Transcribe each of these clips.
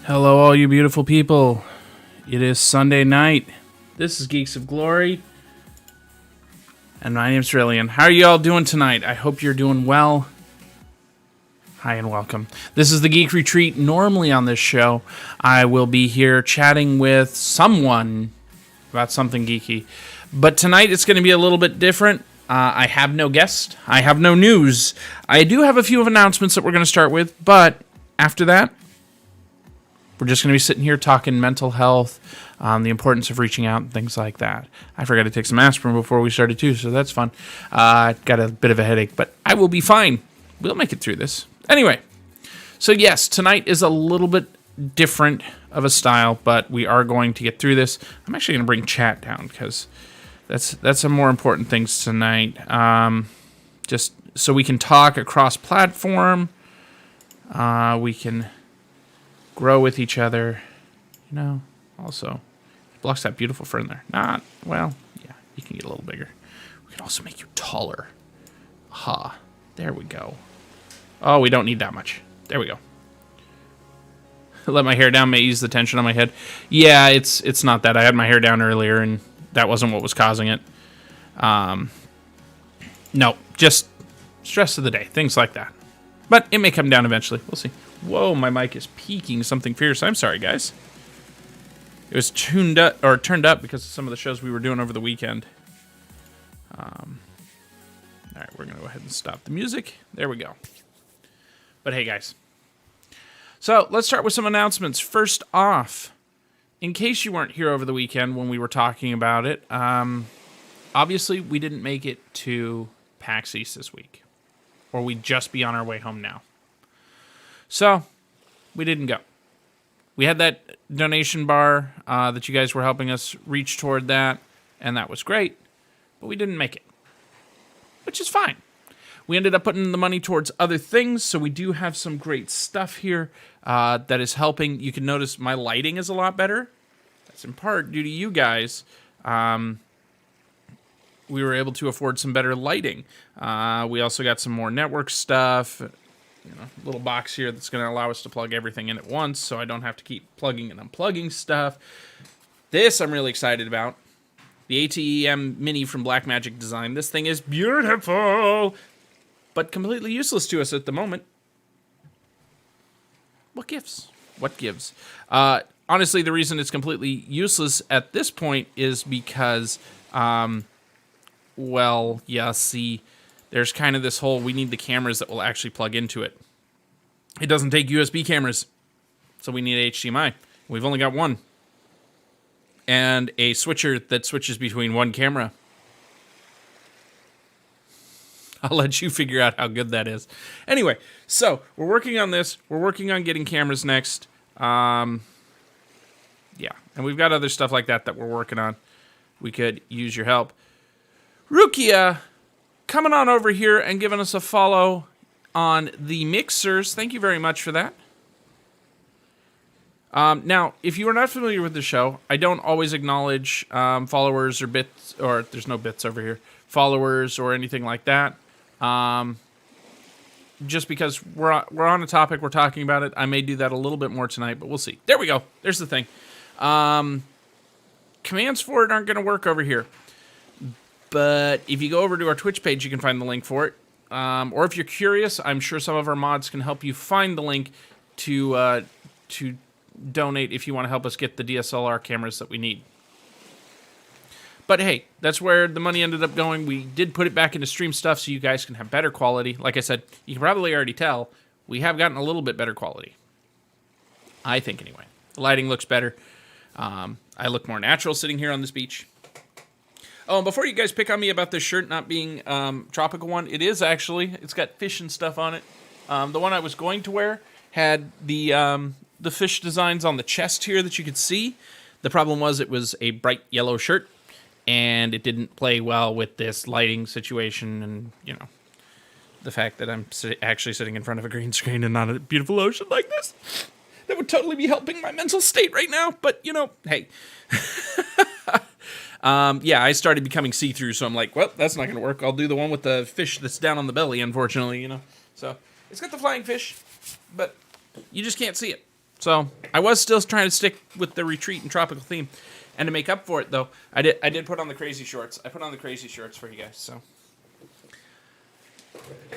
Hello, all you beautiful people. It is Sunday night. This is Geeks of Glory. And my name's Trillian. How are you all doing tonight? I hope you're doing well. Hi and welcome. This is the Geek Retreat. Normally on this show, I will be here chatting with someone about something geeky. But tonight it's going to be a little bit different. I have no guest. I have no news. I do have a few announcements that we're going to start with. But after that, we're just going to be sitting here talking mental health, the importance of reaching out, and things like that. I forgot to take some aspirin before we started, too, so that's fun. Got a bit of a headache, but I will be fine. We'll make it through this. Anyway, so yes, tonight is a little bit different of a style, but we are going to get through this. I'm actually going to bring chat down, because that's some more important things tonight. Just so we can talk across platform. We can grow with each other, also. Blocks that beautiful fern there. Well, yeah, you can get a little bigger. We can also make you taller. Aha, there we go. Oh, we don't need that much. There we go. Let my hair down may ease the tension on my head. Yeah, it's not that. I had my hair down earlier, and that wasn't what was causing it. No, just stress of the day, things like that. But it may come down eventually. We'll see. Whoa, my mic is peaking something fierce. I'm sorry, guys. It was turned up because of some of the shows we were doing over the weekend. All right, we're going to go ahead and stop the music. There we go. But hey, guys. So let's start with some announcements. First off, in case you weren't here over the weekend when we were talking about it, obviously we didn't make it to PAX East this week. Or we'd just be on our way home now. So, we didn't go. We had that donation bar that you guys were helping us reach toward that, and that was great, but we didn't make it, which is fine. We ended up putting the money towards other things, so we do have some great stuff here that is helping. You can notice my lighting is a lot better. That's in part due to you guys. We were able to afford some better lighting. We also got some more network stuff. Little box here that's going to allow us to plug everything in at once, so I don't have to keep plugging and unplugging stuff. This I'm really excited about. The ATEM Mini from Blackmagic Design. This thing is beautiful, but completely useless to us at the moment. What gives? What gives? Honestly, the reason it's completely useless at this point is because... well, yeah, see, there's kind of this whole, we need the cameras that will actually plug into it. It doesn't take USB cameras, so we need HDMI. We've only got one. And a switcher that switches between one camera. I'll let you figure out how good that is. Anyway, so we're working on this. We're working on getting cameras next. Yeah, and we've got other stuff like that we're working on. We could use your help. Rukia, coming on over here and giving us a follow on the mixers. Thank you very much for that. Now, if you are not familiar with the show, I don't always acknowledge followers or bits, or there's no bits over here, followers or anything like that. Just because we're on a topic, we're talking about it. I may do that a little bit more tonight, but we'll see. There we go. There's the thing. Commands for it aren't going to work over here. But if you go over to our Twitch page, you can find the link for it. Or if you're curious, I'm sure some of our mods can help you find the link to donate if you want to help us get the DSLR cameras that we need. But hey, that's where the money ended up going. We did put it back into stream stuff so you guys can have better quality. Like I said, you can probably already tell, we have gotten a little bit better quality. I think anyway. The lighting looks better. I look more natural sitting here on this beach. Oh, and before you guys pick on me about this shirt not being tropical one, it is actually. It's got fish and stuff on it. The one I was going to wear had the fish designs on the chest here that you could see. The problem was it was a bright yellow shirt, and it didn't play well with this lighting situation and, the fact that I'm actually sitting in front of a green screen and not a beautiful ocean like this. That would totally be helping my mental state right now, but, hey. Yeah, I started becoming see-through, so I'm like, well, that's not going to work. I'll do the one with the fish that's down on the belly, unfortunately, So, it's got the flying fish, but You just can't see it. So I was still trying to stick with the retreat and tropical theme. And to make up for it, though, I did put on the crazy shorts. I put on the crazy shorts for you guys, so.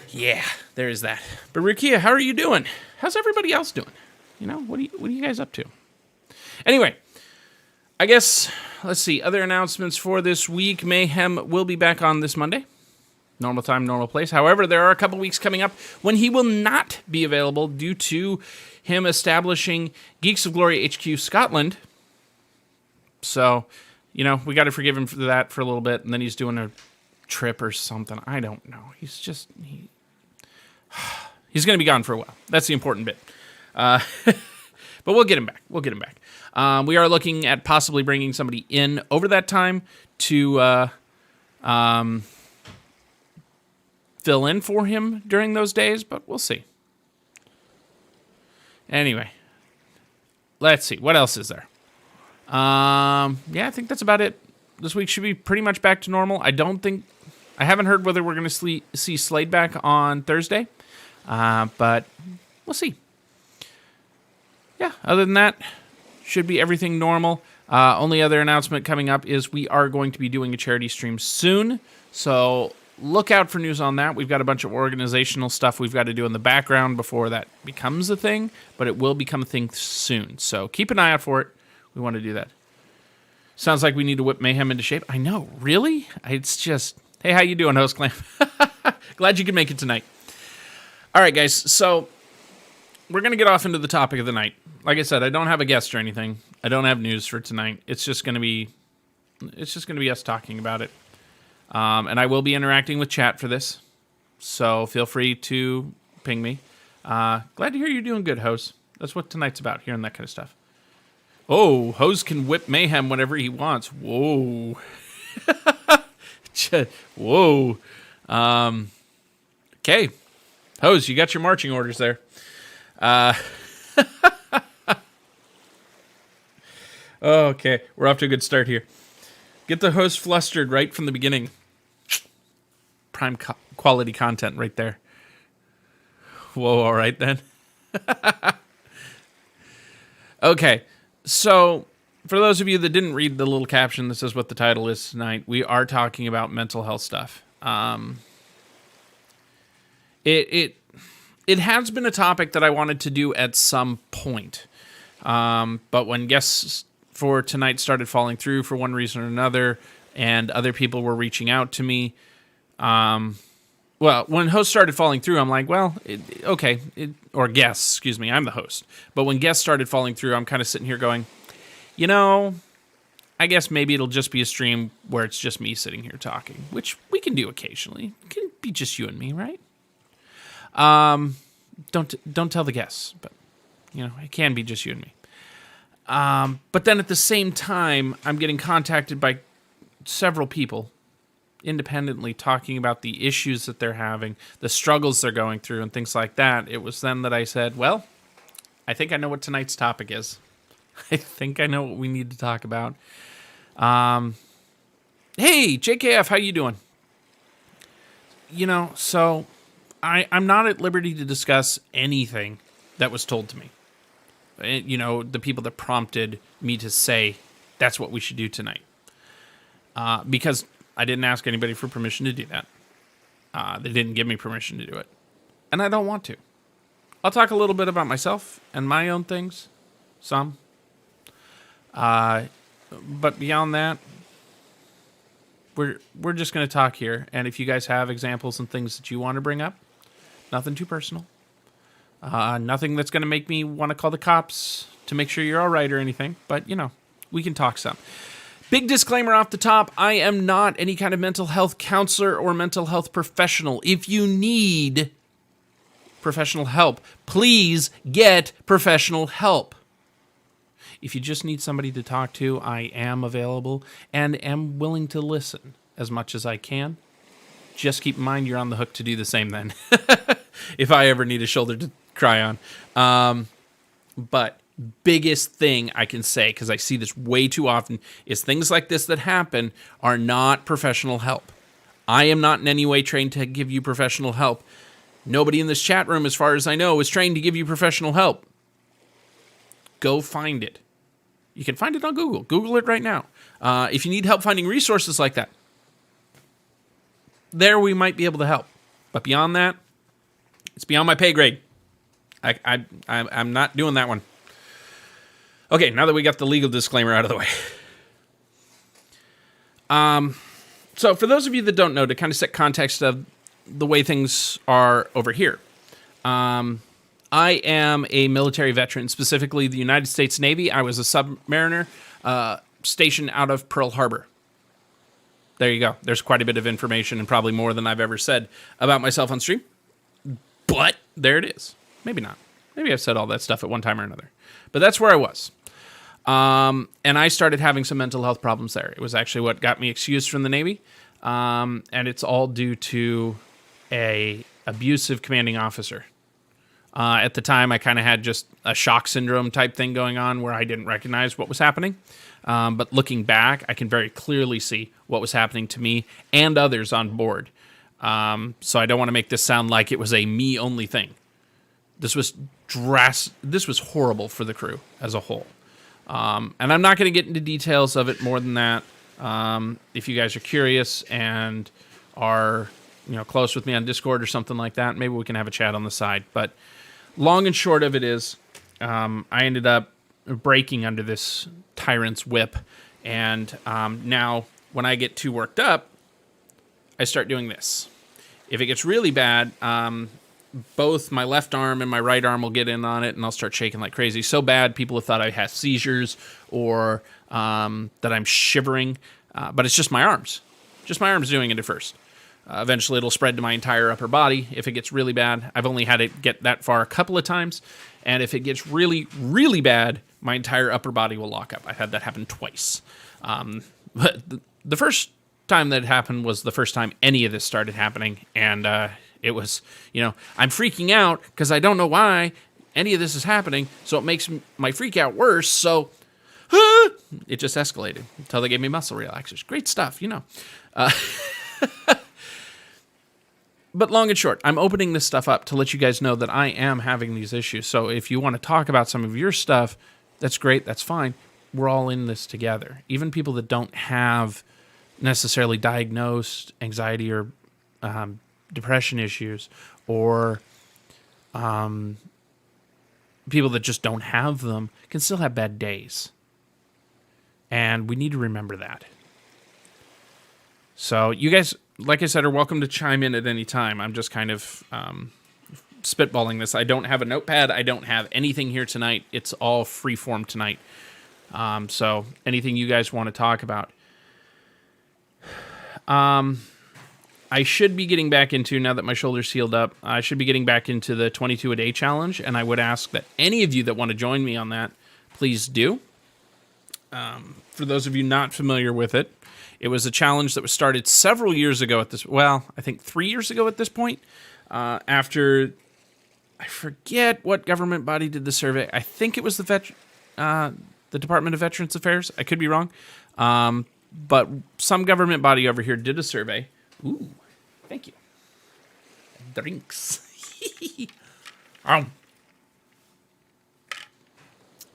Yeah, there is that. But Rukia, how are you doing? How's everybody else doing? You know, what are you guys up to? Anyway, I guess, let's see, other announcements for this week. Mayhem will be back on this Monday. Normal time, normal place. However, there are a couple weeks coming up when he will not be available due to him establishing Geeks of Glory HQ Scotland. So, you know, we got to forgive him for that for a little bit, and then he's doing a trip or something. I don't know. He's going to be gone for a while. That's the important bit. But we'll get him back. We are looking at possibly bringing somebody in over that time to fill in for him during those days, but we'll see. Anyway, let's see. What else is there? Yeah, I think that's about it. This week should be pretty much back to normal. I haven't heard whether we're going to see Slade back on Thursday, but we'll see. Yeah, other than that, should be everything normal. Only other announcement coming up is we are going to be doing a charity stream soon, so look out for news on that. We've got a bunch of organizational stuff we've got to do in the background before that becomes a thing, but it will become a thing soon, so keep an eye out for it. We want to do that. Sounds like we need to whip Mayhem into shape. I know, really? It's just, hey, how you doing, Host Clam? Glad you could make it tonight. All right, guys, so we're going to get off into the topic of the night. Like I said, I don't have a guest or anything. I don't have news for tonight. It's just going to be us talking about it. And I will be interacting with chat for this, so feel free to ping me. Glad to hear you're doing good, Host. That's what tonight's about, hearing that kind of stuff. Oh, Hose can whip Mayhem whenever he wants. Whoa. Whoa. Okay. Hose, you got your marching orders there. Okay, we're off to a good start here. Get the host flustered right from the beginning. Prime quality content right there. Whoa, all right then. Okay. So, for those of you that didn't read the little caption that says what the title is tonight, we are talking about mental health stuff. It has been a topic that I wanted to do at some point, but when guests for tonight started falling through for one reason or another, and other people were reaching out to me, well, when hosts started falling through, I'm like, well, or guests, excuse me, I'm the host. But when guests started falling through, I'm kind of sitting here going, you know, I guess maybe it'll just be a stream where it's just me sitting here talking, which we can do occasionally. It can be just you and me, right? Don't tell the guests, but, you know, it can be just you and me. But then at the same time, I'm getting contacted by several people independently talking about the issues that they're having, the struggles they're going through, and things like that. It was then that I said, well, I think I know what tonight's topic is. I think I know what we need to talk about. Hey, JKF, how you doing? You know, so I'm not at liberty to discuss anything that was told to me. You know, the people that prompted me to say that's what we should do tonight. Because I didn't ask anybody for permission to do that. They didn't give me permission to do it. And I don't want to. I'll talk a little bit about myself and my own things. Some. But beyond that, we're just going to talk here. And if you guys have examples and things that you want to bring up, nothing too personal. Nothing that's going to make me want to call the cops to make sure you're all right or anything. But, you know, we can talk some. Big disclaimer off the top, I am not any kind of mental health counselor or mental health professional. If you need professional help, please get professional help. If you just need somebody to talk to, I am available and am willing to listen as much as I can. Just keep in mind you're on the hook to do the same then. If I ever need a shoulder to cry on. But biggest thing I can say, because I see this way too often, is things like this that happen are not professional help. I am not in any way trained to give you professional help. Nobody in this chat room, as far as I know, is trained to give you professional help. Go find it. You can find it on Google. Google it right now. If you need help finding resources like that, there we might be able to help. But beyond that, it's beyond my pay grade. I'm not doing that one. Okay, now that we got the legal disclaimer out of the way. So for those of you that don't know, to kind of set context of the way things are over here, I am a military veteran, specifically the United States Navy. I was a submariner stationed out of Pearl Harbor. There you go. There's quite a bit of information, and probably more than I've ever said about myself on stream. But there it is. Maybe not. Maybe I've said all that stuff at one time or another. But that's where I was. And I started having some mental health problems there. It was actually what got me excused from the Navy. And it's all due to a abusive commanding officer. At the time, I kind of had just a shock syndrome type thing going on where I didn't recognize what was happening. But looking back, I can very clearly see what was happening to me and others on board. So I don't want to make this sound like it was a me-only thing. This was horrible for the crew as a whole. And I'm not going to get into details of it more than that. If you guys are curious and are close with me on Discord or something like that, maybe we can have a chat on the side. But long and short of it is, I ended up breaking under this tyrant's whip. And now when I get too worked up, I start doing this. If it gets really bad, both my left arm and my right arm will get in on it, and I'll start shaking like crazy. So bad, people have thought I have seizures or that I'm shivering. But it's just my arms. Just my arms doing it at first. Eventually, it'll spread to my entire upper body if it gets really bad. I've only had it get that far a couple of times. And if it gets really, really bad, my entire upper body will lock up. I've had that happen twice. But the first time that it happened was the first time any of this started happening. And it was, I'm freaking out because I don't know why any of this is happening. So it makes my freak out worse. So it just escalated until they gave me muscle relaxers. Great stuff, But long and short, I'm opening this stuff up to let you guys know that I am having these issues. So if you want to talk about some of your stuff, that's great. That's fine. We're all in this together. Even people that don't have necessarily diagnosed anxiety or depression issues, or people that just don't have them can still have bad days. And we need to remember that. So you guys, like I said, are welcome to chime in at any time. I'm just kind of spitballing this. I don't have a notepad. I don't have anything here tonight. It's all freeform tonight. So anything you guys want to talk about. I should be getting back into, now that my shoulder's healed up, I should be getting back into the 22 a day challenge, and I would ask that any of you that want to join me on that, please do. For those of you not familiar with it, it was a challenge that was started several years ago I think 3 years ago at this point, after, I forget what government body did the survey. I think it was the Department of Veterans Affairs. I could be wrong. But some government body over here did a survey. Ooh, thank you. Drinks.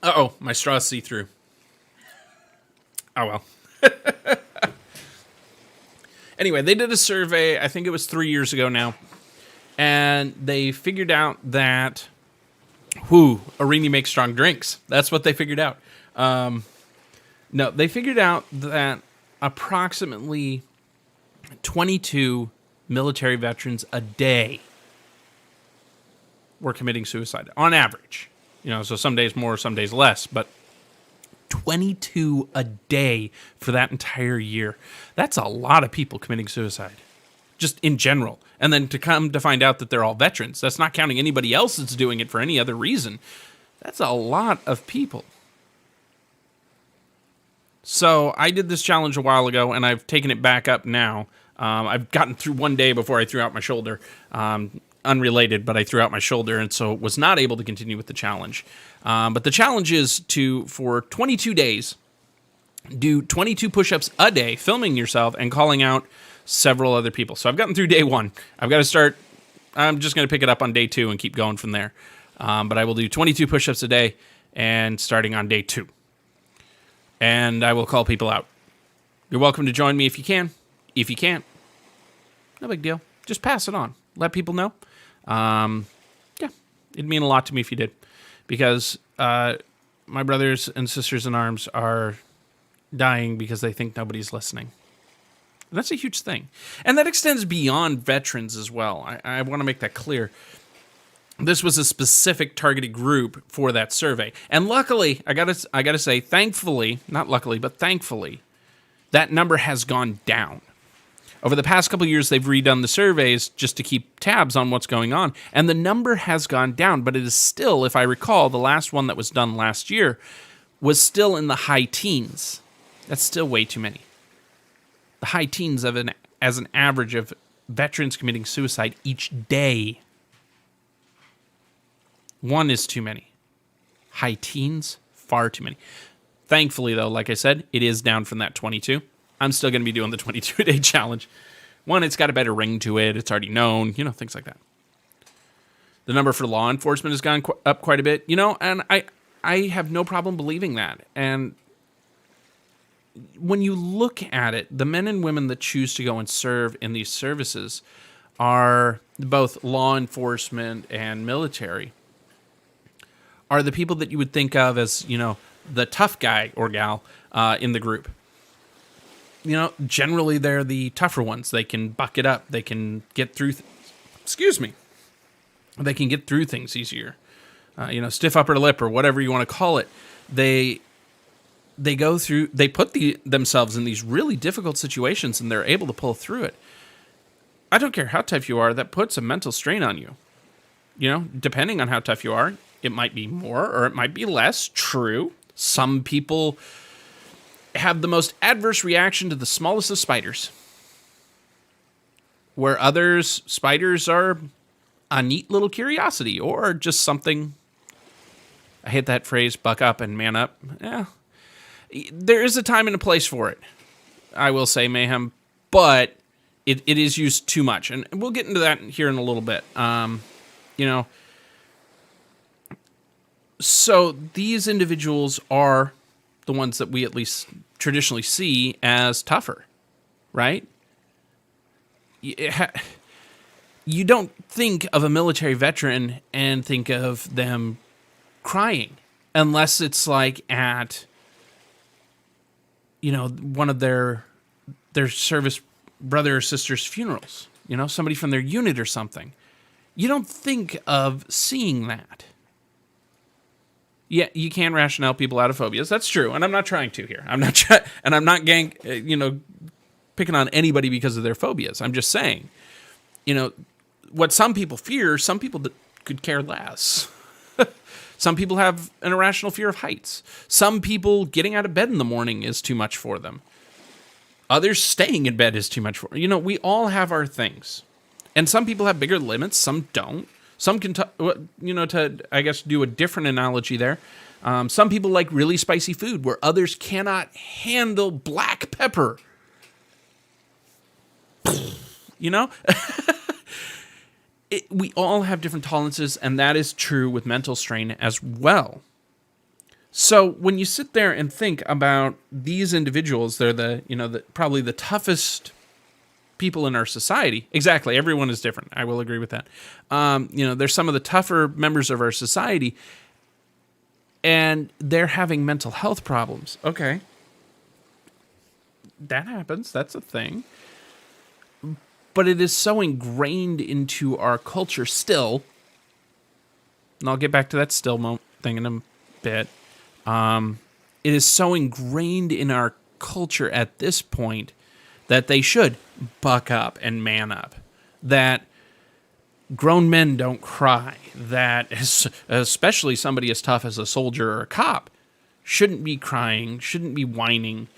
Uh-oh, my straw's see-through. Oh, well. Anyway, they did a survey, I think it was 3 years ago now, and they figured out that, Arini makes strong drinks. That's what they figured out. No, they figured out that approximately 22 military veterans a day were committing suicide, on average. So some days more, some days less, but 22 a day for that entire year. That's a lot of people committing suicide, just in general. And then to come to find out that they're all veterans, that's not counting anybody else that's doing it for any other reason. That's a lot of people. So I did this challenge a while ago, and I've taken it back up now. I've gotten through one day before I threw out my shoulder. Unrelated, but I threw out my shoulder, and so was not able to continue with the challenge. But the challenge is for 22 days, do 22 push-ups a day, filming yourself and calling out several other people. So I've gotten through day one. I've got to start I'm just going to pick it up on day 2 and keep going from there. But I will do 22 push-ups a day and starting on day 2. And I will call people out. You're welcome to join me if you can. If you can't, no big deal. Just pass it on. Let people know. Yeah, it'd mean a lot to me if you did. Because my brothers and sisters in arms are dying because they think nobody's listening. And that's a huge thing. And that extends beyond veterans as well. I want to make that clear. This was a specific targeted group for that survey. And luckily, I gotta say, thankfully, not luckily, but thankfully, that number has gone down. Over the past couple of years, they've redone the surveys just to keep tabs on what's going on. And the number has gone down, but it is still, if I recall, the last one that was done last year was still in the high teens. That's still way too many. The high teens as an average of veterans committing suicide each day. 1 is too many. High teens, far too many. Thankfully, though, like I said, it is down from that 22. I'm still going to be doing the 22-day challenge. 1, it's got a better ring to it. It's already known, things like that. The number for law enforcement has gone up quite a bit, and I have no problem believing that. And when you look at it, the men and women that choose to go and serve in these services are both law enforcement and military, are the people that you would think of as, the tough guy or gal in the group. Generally they're the tougher ones. They can buck it up. They can get through they can get through things easier. Stiff upper lip or whatever you want to call it. They put themselves in these really difficult situations and they're able to pull through it. I don't care how tough you are, that puts a mental strain on you. Depending on how tough you are, it might be more or it might be less. True. Some people have the most adverse reaction to the smallest of spiders. Where others, spiders are a neat little curiosity or just something. I hate that phrase, buck up and man up. Yeah. There is a time and a place for it, I will say, Mayhem, but it is used too much. And we'll get into that here in a little bit. So these individuals are the ones that we at least traditionally see as tougher, right? You don't think of a military veteran and think of them crying unless it's like at one of their service brother or sister's funerals, somebody from their unit or something. You don't think of seeing that. Yeah, you can rationale people out of phobias. That's true, and I'm not trying to here. I'm not picking on anybody because of their phobias. I'm just saying, what some people fear, some people could care less. Some people have an irrational fear of heights. Some people getting out of bed in the morning is too much for them. Others staying in bed is too much for them. We all have our things. And some people have bigger limits, some don't. Some can, to, I guess, do a different analogy there. Some people like really spicy food where others cannot handle black pepper. We all have different tolerances, and that is true with mental strain as well. So when you sit there and think about these individuals, they're probably the toughest people in our society. Exactly. Everyone is different. I will agree with that. They're some of the tougher members of our society, and they're having mental health problems. Okay. That happens. That's a thing. But it is so ingrained into our culture still, and I'll get back to that still thing in a bit. It is so ingrained in our culture at this point that they should buck up and man up, that grown men don't cry, that especially somebody as tough as a soldier or a cop shouldn't be crying, shouldn't be whining.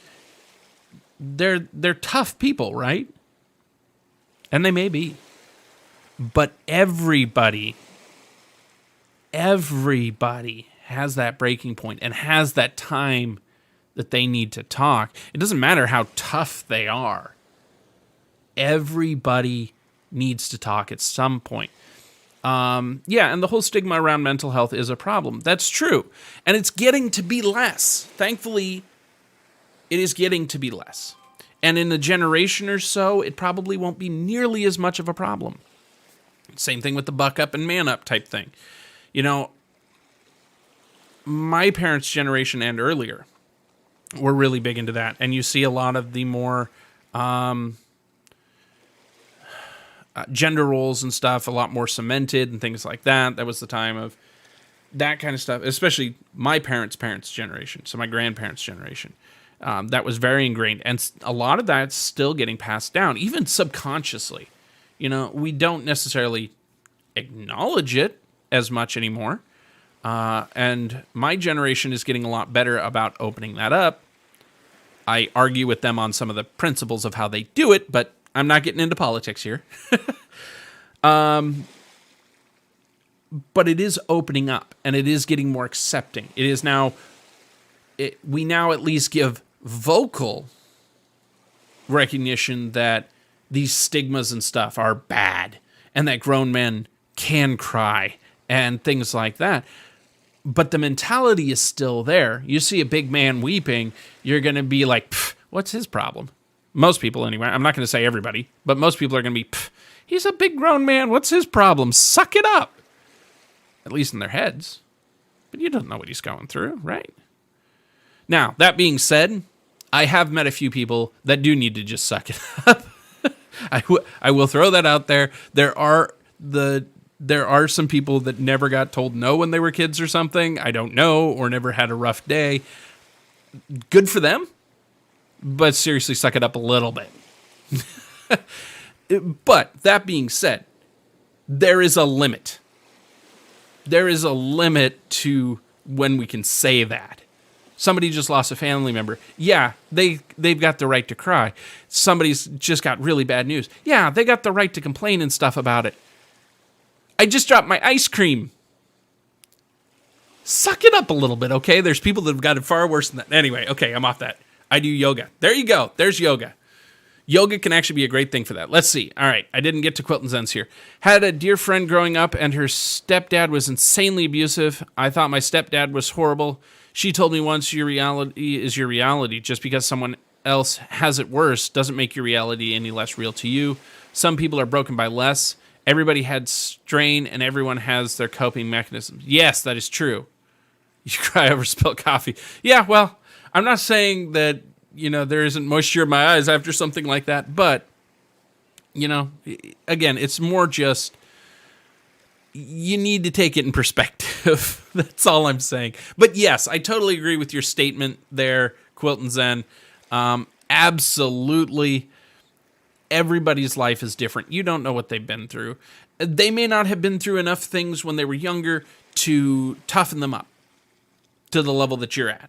They're tough people, right? And they may be. But everybody has that breaking point and has that time that they need to talk. It doesn't matter how tough they are. Everybody needs to talk at some point. Yeah, and the whole stigma around mental health is a problem. That's true. And it's getting to be less. Thankfully, it is getting to be less. And in a generation or so, it probably won't be nearly as much of a problem. Same thing with the buck up and man up type thing. You know, my parents' generation and earlier were really big into that. And you see a lot of the more gender roles and stuff a lot more cemented and things like that. That was the time of that kind of stuff, especially my parents' generation, so my grandparents' generation. That was very ingrained. And a lot of that's still getting passed down, even subconsciously. You know, we don't necessarily acknowledge it as much anymore. And my generation is getting a lot better about opening that up. I argue with them on some of the principles of how they do it, but I'm not getting into politics here. But it is opening up, and it is getting more accepting. It is now, we now at least give vocal recognition that these stigmas and stuff are bad, and that grown men can cry, and things like that. But the mentality is still there. You see a big man weeping, you're going to be like, what's his problem? Most people, anyway. I'm not going to say everybody, but most people are going to be, he's a big grown man. What's his problem? Suck it up. At least in their heads. But you don't know what he's going through, right? Now, that being said, I have met a few people that do need to just suck it up. I will throw that out there. There are some people that never got told no when they were kids or something. I don't know, or never had a rough day. Good for them. But seriously, suck it up a little bit. But that being said, there is a limit. There is a limit to when we can say that. Somebody just lost a family member. Yeah, they've got the right to cry. Somebody's just got really bad news. Yeah, they got the right to complain and stuff about it. I just dropped my ice cream. Suck it up a little bit, okay? There's people that have got it far worse than that. Anyway, okay, I'm off that. I do yoga. There you go. There's yoga. Yoga can actually be a great thing for that. Let's see. All right, I didn't get to Quilt and Zens here. Had a dear friend growing up, and her stepdad was insanely abusive. I thought my stepdad was horrible. She told me once, your reality is your reality. Just because someone else has it worse doesn't make your reality any less real to you. Some people are broken by less. Everybody had strain, and everyone has their coping mechanisms. Yes, that is true. You cry over spilled coffee. Yeah, well, I'm not saying that, there isn't moisture in my eyes after something like that, but, again, it's more just, you need to take it in perspective. That's all I'm saying. But yes, I totally agree with your statement there, Quilt and Zen. Absolutely, everybody's life is different. You don't know what they've been through. They may not have been through enough things when they were younger to toughen them up to the level that you're at.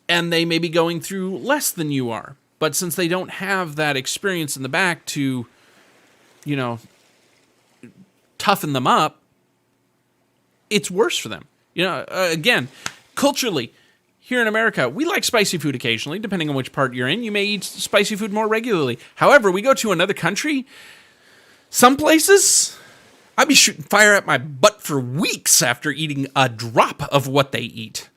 And they may be going through less than you are. But since they don't have that experience in the back to, toughen them up, it's worse for them. Again, culturally, here in America, we like spicy food occasionally, depending on which part you're in. You may eat spicy food more regularly. However, we go to another country, some places, I'd be shooting fire at my butt for weeks after eating a drop of what they eat.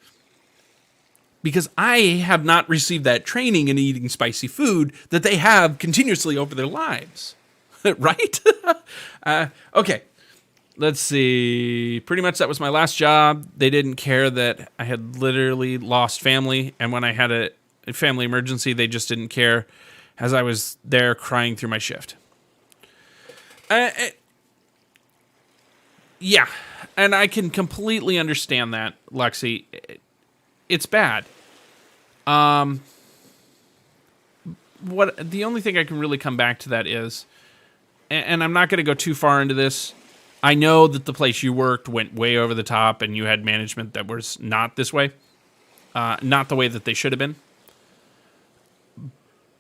Because I have not received that training in eating spicy food that they have continuously over their lives. Right? Okay. Let's see. Pretty much that was my last job. They didn't care that I had literally lost family. And when I had a family emergency, they just didn't care as I was there crying through my shift. Yeah. And I can completely understand that, Lexi. It's bad. The only thing I can really come back to that is, and I'm not going to go too far into this. I know that the place you worked went way over the top and you had management that was not this way. Not the way that they should have been.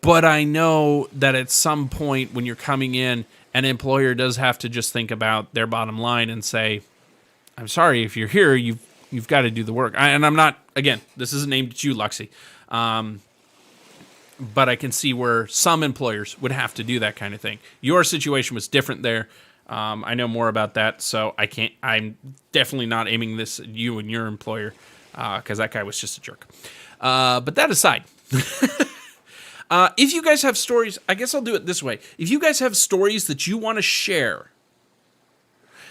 But I know that at some point when you're coming in, an employer does have to just think about their bottom line and say, I'm sorry, if you're here, you've got to do the work. And I'm not, again, this isn't aimed at you, Luxie. but I can see where some employers would have to do that kind of thing. Your situation was different there. I know more about that, so I'm definitely not aiming this at you and your employer, because that guy was just a jerk. But that aside, if you guys have stories, I guess I'll do it this way. If you guys have stories that you want to share,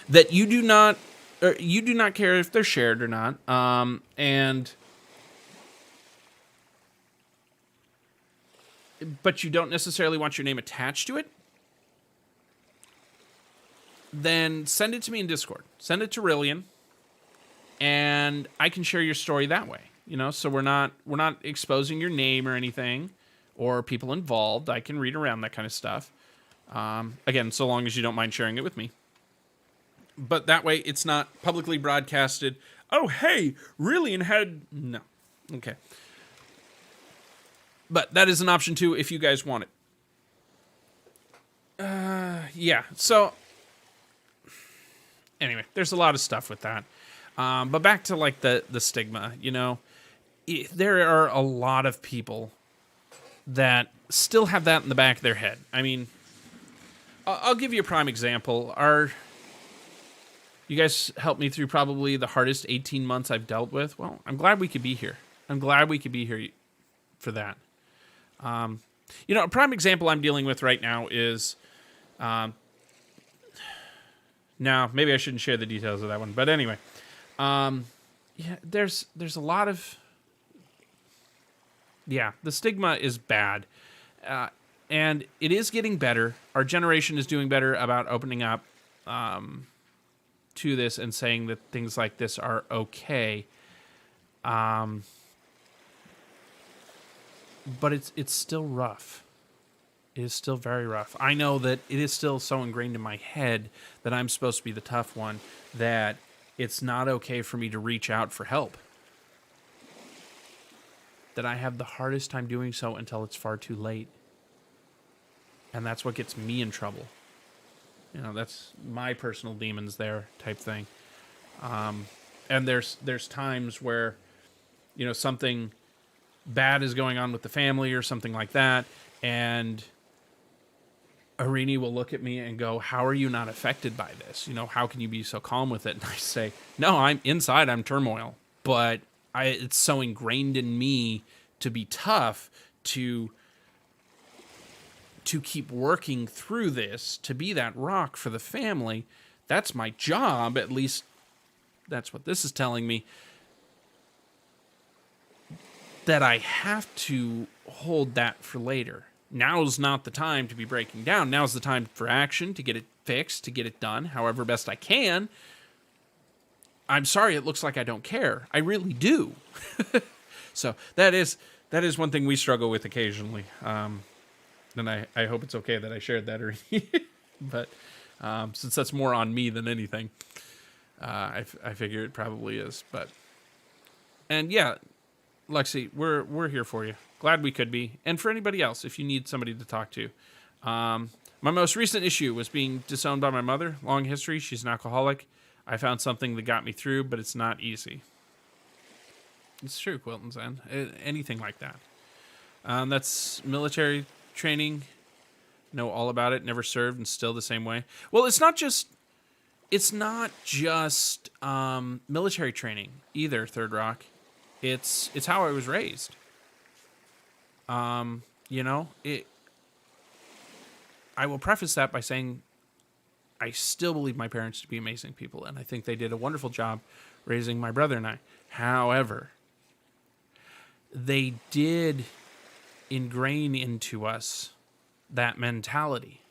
that you do not care if they're shared or not, but you don't necessarily want your name attached to it, then send it to me in Discord. Send it to Rillian, and I can share your story that way. So we're not exposing your name or anything, or people involved. I can read around that kind of stuff. Again, so long as you don't mind sharing it with me. But that way, it's not publicly broadcasted. Oh, hey, Rillian had... No. Okay. But that is an option, too, if you guys want it. Yeah, so... Anyway, there's a lot of stuff with that. But back to, like, the stigma, there are a lot of people that still have that in the back of their head. I mean, I'll give you a prime example. You guys helped me through probably the hardest 18 months I've dealt with. Well, I'm glad we could be here. I'm glad we could be here for that. A prime example I'm dealing with right now is... Now, maybe I shouldn't share the details of that one. But anyway, there's a lot of... Yeah, the stigma is bad. And it is getting better. Our generation is doing better about opening up to this and saying that things like this are okay. But it's still rough. It is still very rough. I know that it is still so ingrained in my head that I'm supposed to be the tough one, that it's not okay for me to reach out for help. That I have the hardest time doing so until it's far too late. And that's what gets me in trouble. That's my personal demons there type thing. And there's times where, something bad is going on with the family or something like that, and Arini will look at me and go, "How are you not affected by this? How can you be so calm with it?" And I say, "No, I'm turmoil, but it's so ingrained in me to be tough, to keep working through this, to be that rock for the family. That's my job, at least that's what this is telling me, that I have to hold that for later. Now's not the time to be breaking down. Now's the time for action, to get it fixed, to get it done, however best I can. I'm sorry it looks like I don't care. I really do." So that is one thing we struggle with occasionally. And I hope it's okay that I shared that already. But since that's more on me than anything, I figure it probably is. And yeah, Lexi, we're here for you. Glad we could be. And for anybody else, if you need somebody to talk to. My most recent issue was being disowned by my mother. Long history. She's an alcoholic. I found something that got me through, but it's not easy. It's true, Quilton's End. Anything like that. That's military training. Know all about it. Never served and still the same way. Well, it's not just military training either, Third Rock. It's how I was raised. I will preface that by saying I still believe my parents to be amazing people, and I think they did a wonderful job raising my brother and I. However, they did ingrain into us that mentality.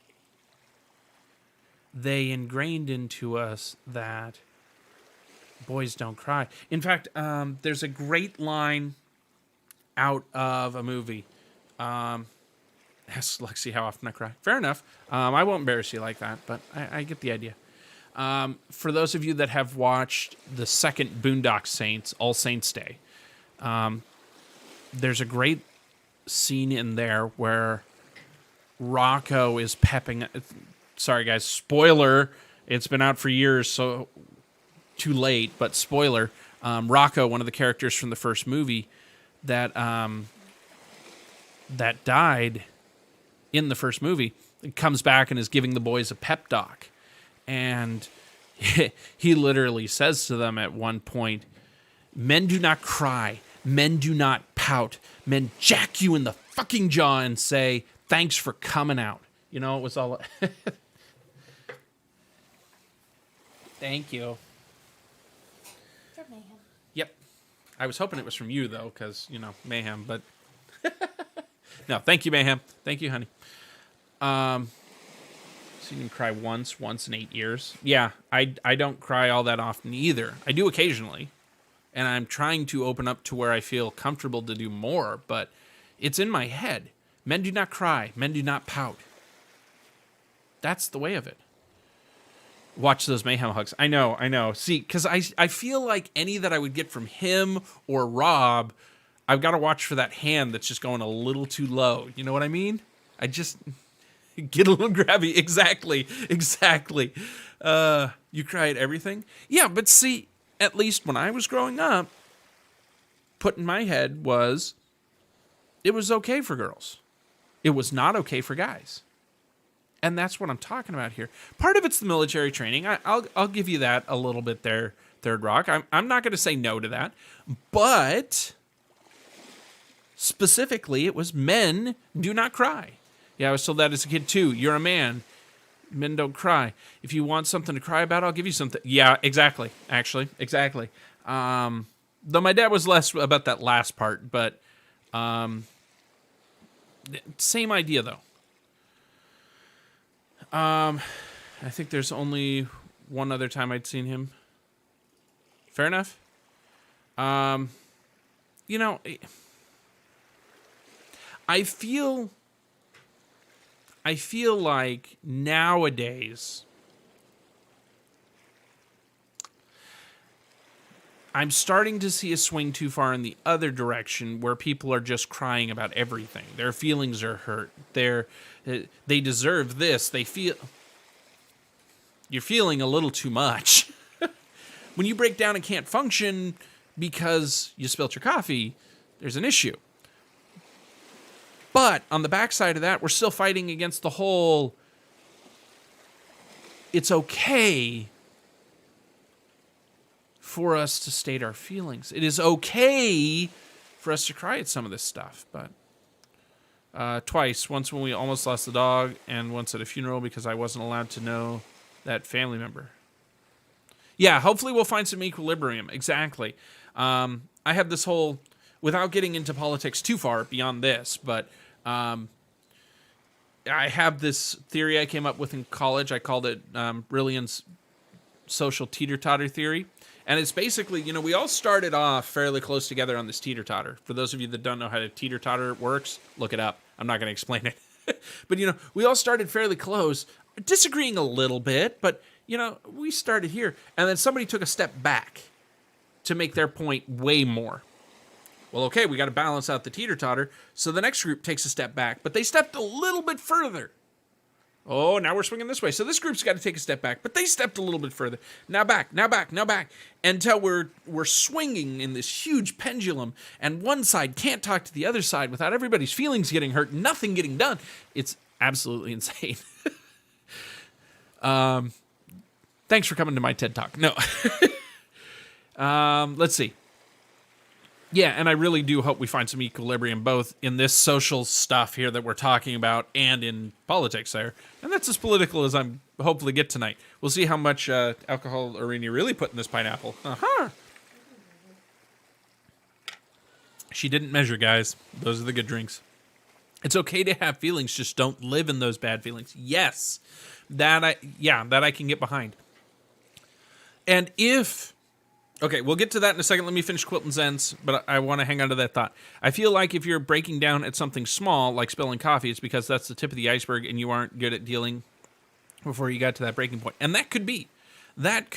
They ingrained into us that boys don't cry. In fact, there's a great line out of a movie. Ask Lexi how often I cry. Fair enough. I won't embarrass you like that, but I get the idea. For those of you that have watched the second Boondock Saints, All Saints Day, there's a great scene in there where Rocco is pepping... Sorry, guys. Spoiler. It's been out for years, so too late, but spoiler. Rocco, one of the characters from the first movie, that that died in the first movie comes back and is giving the boys a pep talk. And he literally says to them at one point, men do not cry. Men do not pout. Men jack you in the fucking jaw and say, thanks for coming out. You know, it was all... Thank you. For mayhem. Yep. I was hoping it was from you, though, because, you know, mayhem, but... No, thank you, mayhem. Thank you, honey. So you can cry once in 8 years. Yeah, I don't cry all that often either. I do occasionally, and I'm trying to open up to where I feel comfortable to do more, but it's in my head. Men do not cry. Men do not pout. That's the way of it. Watch those mayhem hugs. I know. See, because I feel like any that I would get from him or Rob, I've got to watch for that hand that's just going a little too low. You know what I mean? I just get a little grabby. Exactly. You cry at everything? Yeah, but see, at least when I was growing up, put in my head was, it was okay for girls. It was not okay for guys. And that's what I'm talking about here. Part of it's the military training. I'll give you that a little bit there, Third Rock. I'm not going to say no to that. But specifically, it was men do not cry. Yeah, I was told that as a kid too. You're a man. Men don't cry. If you want something to cry about, I'll give you something. Yeah, exactly. Actually, exactly. Though my dad was less about that last part, but same idea though. I think there's only one other time I'd seen him. Fair enough. You know, I feel like nowadays I'm starting to see a swing too far in the other direction where people are just crying about everything. Their feelings are hurt. They deserve this. You're feeling a little too much. When you break down and can't function because you spilt your coffee, there's an issue. But on the backside of that, we're still fighting against the whole, it's okay for us to state our feelings. It is okay for us to cry at some of this stuff, but twice. Once when we almost lost the dog, and once at a funeral because I wasn't allowed to know that family member. Yeah, hopefully we'll find some equilibrium. Exactly. I have this whole, without getting into politics too far beyond this, but I have this theory I came up with in college. I called it Brilliant's social teeter-totter theory. And it's basically, you know, we all started off fairly close together on this teeter-totter. For those of you that don't know how a teeter-totter works, look it up. I'm not going to explain it. But, you know, we all started fairly close, disagreeing a little bit, but, you know, we started here. And then somebody took a step back to make their point way more. Well, okay, we got to balance out the teeter-totter. So the next group takes a step back, but they stepped a little bit further. Oh, now we're swinging this way. So this group's got to take a step back, but they stepped a little bit further. Now back, until we're swinging in this huge pendulum, and one side can't talk to the other side without everybody's feelings getting hurt, nothing getting done. It's absolutely insane. Thanks for coming to my TED Talk. No. Let's see. Yeah, and I really do hope we find some equilibrium both in this social stuff here that we're talking about and in politics there. And that's as political as I'm hopefully get tonight. We'll see how much alcohol Irene really put in this pineapple. Uh-huh. She didn't measure, guys. Those are the good drinks. It's okay to have feelings, just don't live in those bad feelings. Yes. That I can get behind. And if... Okay, we'll get to that in a second. Let me finish Quilton's ends, but I want to hang on to that thought. I feel like if you're breaking down at something small, like spilling coffee, it's because that's the tip of the iceberg and you aren't good at dealing before you got to that breaking point. And that could be. This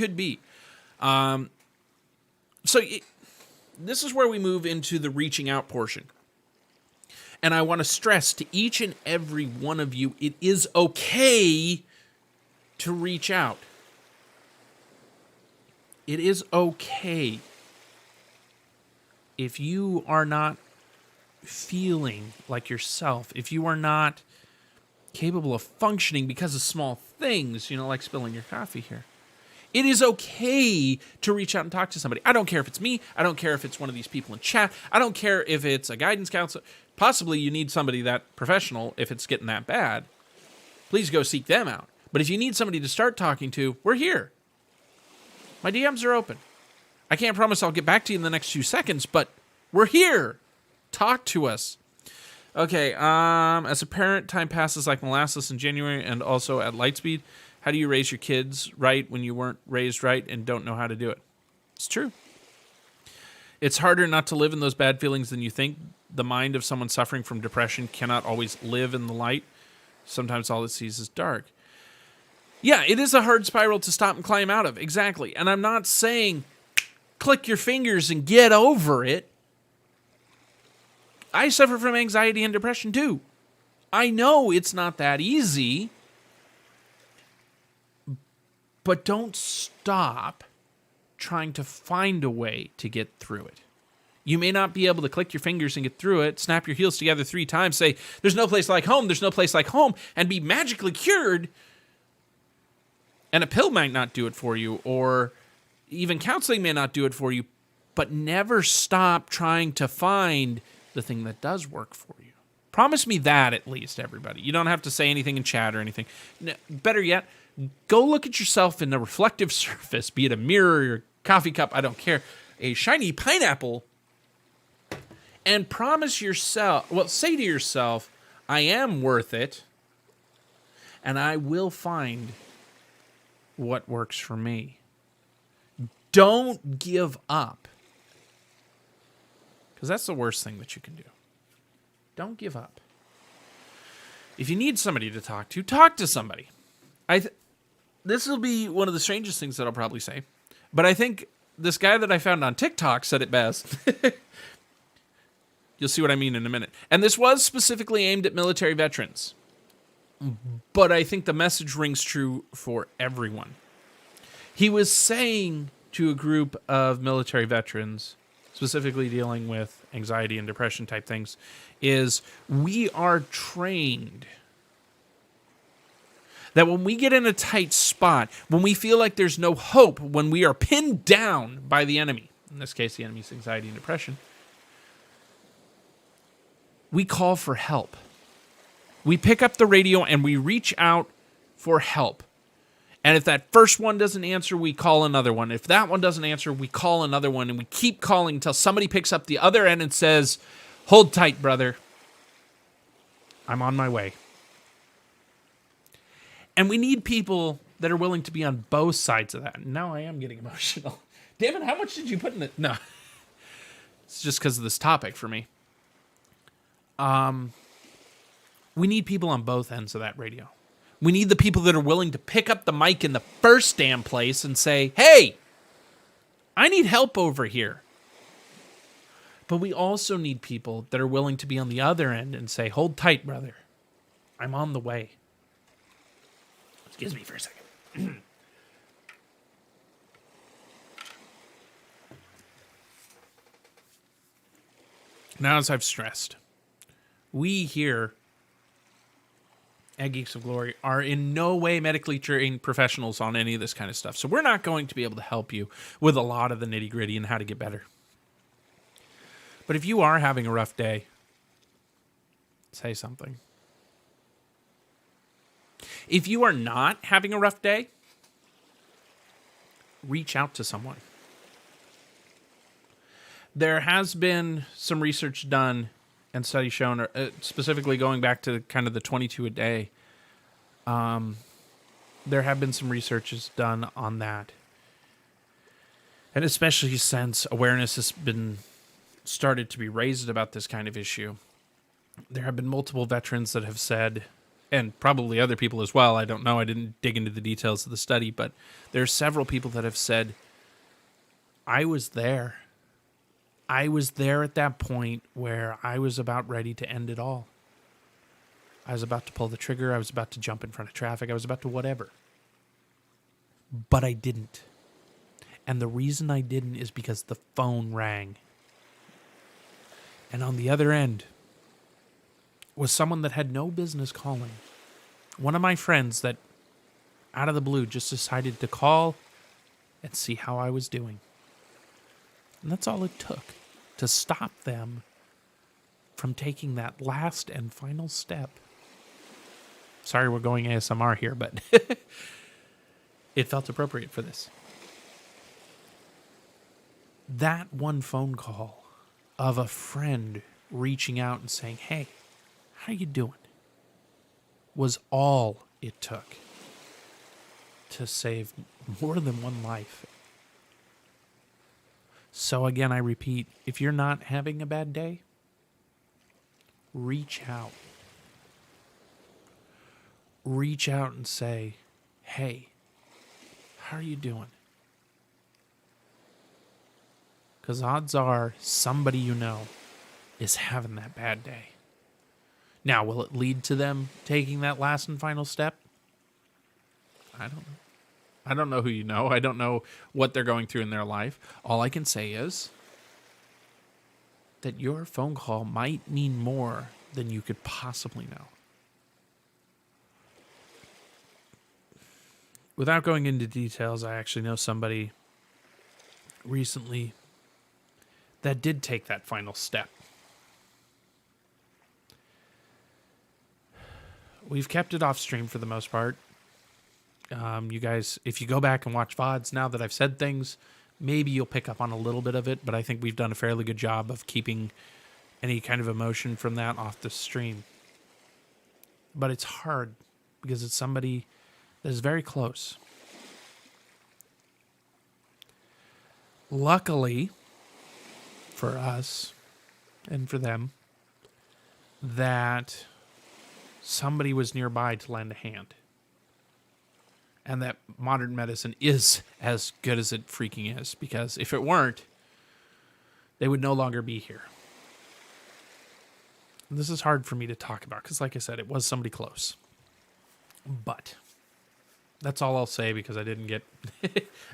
is where we move into the reaching out portion. And I want to stress to each and every one of you, it is okay to reach out. It is okay if you are not feeling like yourself, if you are not capable of functioning because of small things, like spilling your coffee here, it is okay to reach out and talk to somebody. I don't care if it's me. I don't care if it's one of these people in chat. I don't care if it's a guidance counselor. Possibly you need somebody that professional if it's getting that bad. Please go seek them out. But if you need somebody to start talking to, we're here. My DMs are open. I can't promise I'll get back to you in the next few seconds, but we're here. Talk to us. Okay, as a parent, time passes like molasses in January and also at light speed. How do you raise your kids right when you weren't raised right and don't know how to do it? It's true. It's harder not to live in those bad feelings than you think. The mind of someone suffering from depression cannot always live in the light. Sometimes all it sees is dark. Yeah, it is a hard spiral to stop and climb out of. Exactly. And I'm not saying click your fingers and get over it. I suffer from anxiety and depression too. I know it's not that easy. But don't stop trying to find a way to get through it. You may not be able to click your fingers and get through it, snap your heels together 3 times, say, there's no place like home, there's no place like home, and be magically cured. And a pill might not do it for you, or even counseling may not do it for you, but never stop trying to find the thing that does work for you. Promise me that at least, everybody. You don't have to say anything in chat or anything. Better yet, go look at yourself in a reflective surface, be it a mirror or a coffee cup, I don't care, a shiny pineapple, and promise yourself, say to yourself, I am worth it, and I will find what works for me. Don't give up, because that's the worst thing that you can do. Don't give up. If you need somebody to talk to somebody. This will be one of the strangest things that I'll probably say, but I think this guy that I found on TikTok said it best. You'll see what I mean in a minute. And this was specifically aimed at military veterans, but I think the message rings true for everyone. He was saying to a group of military veterans, specifically dealing with anxiety and depression type things, is we are trained that when we get in a tight spot, when we feel like there's no hope, when we are pinned down by the enemy, in this case, the enemy's anxiety and depression, we call for help. We pick up the radio and we reach out for help. And if that first one doesn't answer, we call another one. If that one doesn't answer, we call another one. And we keep calling until somebody picks up the other end and says, hold tight, brother. I'm on my way. And we need people that are willing to be on both sides of that. Now I am getting emotional. Damn it, how much did you put in it? No. It's just because of this topic for me. We need people on both ends of that radio. We need the people that are willing to pick up the mic in the first damn place and say, hey, I need help over here. But we also need people that are willing to be on the other end and say, hold tight, brother. I'm on the way. Excuse me for a second. Now, as I've stressed, we here at Geeks of Glory are in no way medically trained professionals on any of this kind of stuff. So we're not going to be able to help you with a lot of the nitty-gritty and how to get better. But if you are having a rough day, say something. If you are not having a rough day, reach out to someone. There has been some research done and studies shown, specifically going back to kind of the 22 a day. There have been some researches done on that. And especially since awareness has been started to be raised about this kind of issue, there have been multiple veterans that have said, and probably other people as well, I don't know, I didn't dig into the details of the study, but there are several people that have said, I was there. I was there at that point where I was about ready to end it all. I was about to pull the trigger. I was about to jump in front of traffic. I was about to whatever. But I didn't. And the reason I didn't is because the phone rang. And on the other end, was someone that had no business calling. One of my friends that, out of the blue, just decided to call and see how I was doing. And that's all it took to stop them from taking that last and final step. Sorry we're going ASMR here, but it felt appropriate for this. That one phone call of a friend reaching out and saying, "Hey, how you doing?" was all it took to save more than one life. So again, I repeat, if you're not having a bad day, reach out. Reach out and say, "Hey, how are you doing?" Because odds are somebody you know is having that bad day. Now, will it lead to them taking that last and final step? I don't know. I don't know who you know. I don't know what they're going through in their life. All I can say is that your phone call might mean more than you could possibly know. Without going into details, I actually know somebody recently that did take that final step. We've kept it off stream for the most part. You guys, if you go back and watch VODs now that I've said things, maybe you'll pick up on a little bit of it, but I think we've done a fairly good job of keeping any kind of emotion from that off the stream. But it's hard because it's somebody that is very close. Luckily for us and for them, that somebody was nearby to lend a hand. And that modern medicine is as good as it freaking is, because if it weren't, they would no longer be here. And this is hard for me to talk about because, like I said, it was somebody close. But that's all I'll say, because I didn't get,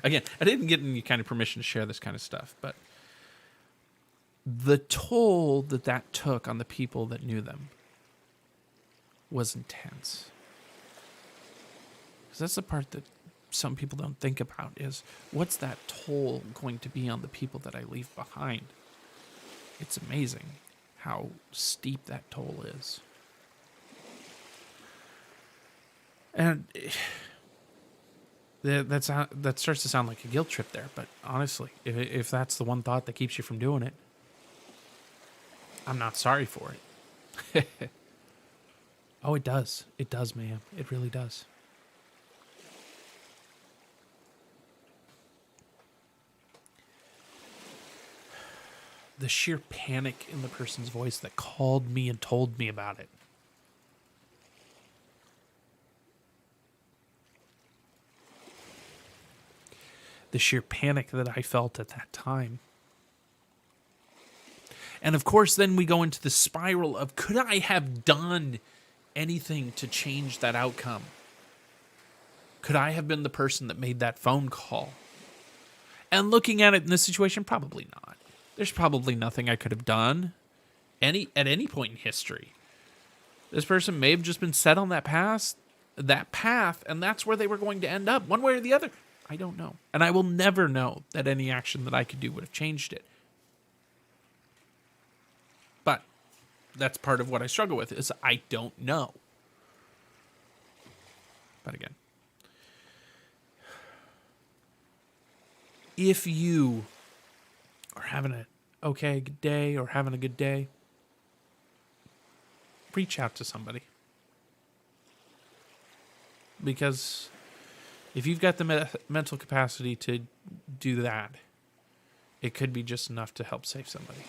again, I didn't get any kind of permission to share this kind of stuff. But the toll that that took on the people that knew them was intense. Because that's the part that some people don't think about, is what's that toll going to be on the people that I leave behind? It's amazing how steep that toll is. And that starts to sound like a guilt trip there, but honestly, if that's the one thought that keeps you from doing it, I'm not sorry for it. Oh, it does. It does, ma'am. It really does. The sheer panic in the person's voice that called me and told me about it. The sheer panic that I felt at that time. And of course, then we go into the spiral of, could I have done anything to change that outcome? Could I have been the person that made that phone call? And looking at it in this situation, probably not. There's probably nothing I could have done at any point in history. This person may have just been set on that path, and that's where they were going to end up, one way or the other. I don't know. And I will never know that any action that I could do would have changed it. But that's part of what I struggle with, is I don't know. But again, if you are having an okay good day or having a good day, reach out to somebody. Because if you've got the mental capacity to do that, it could be just enough to help save somebody.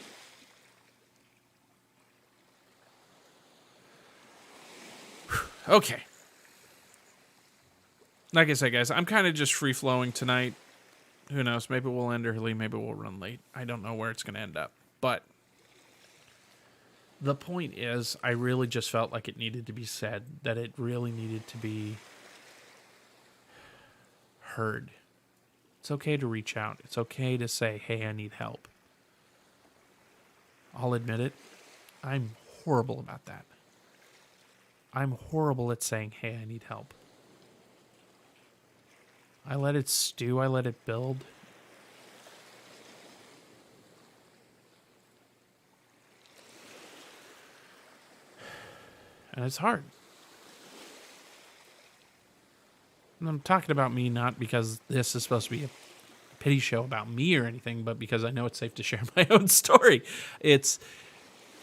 Okay. Like I said, guys, I'm kind of just free-flowing tonight. Who knows? Maybe we'll end early. Maybe we'll run late. I don't know where it's going to end up. But the point is, I really just felt like it needed to be said, that it really needed to be heard. It's okay to reach out. It's okay to say, hey, I need help. I'll admit it. I'm horrible about that. I'm horrible at saying, hey, I need help. I let it stew. I let it build. And it's hard. And I'm talking about me not because this is supposed to be a pity show about me or anything, but because I know it's safe to share my own story.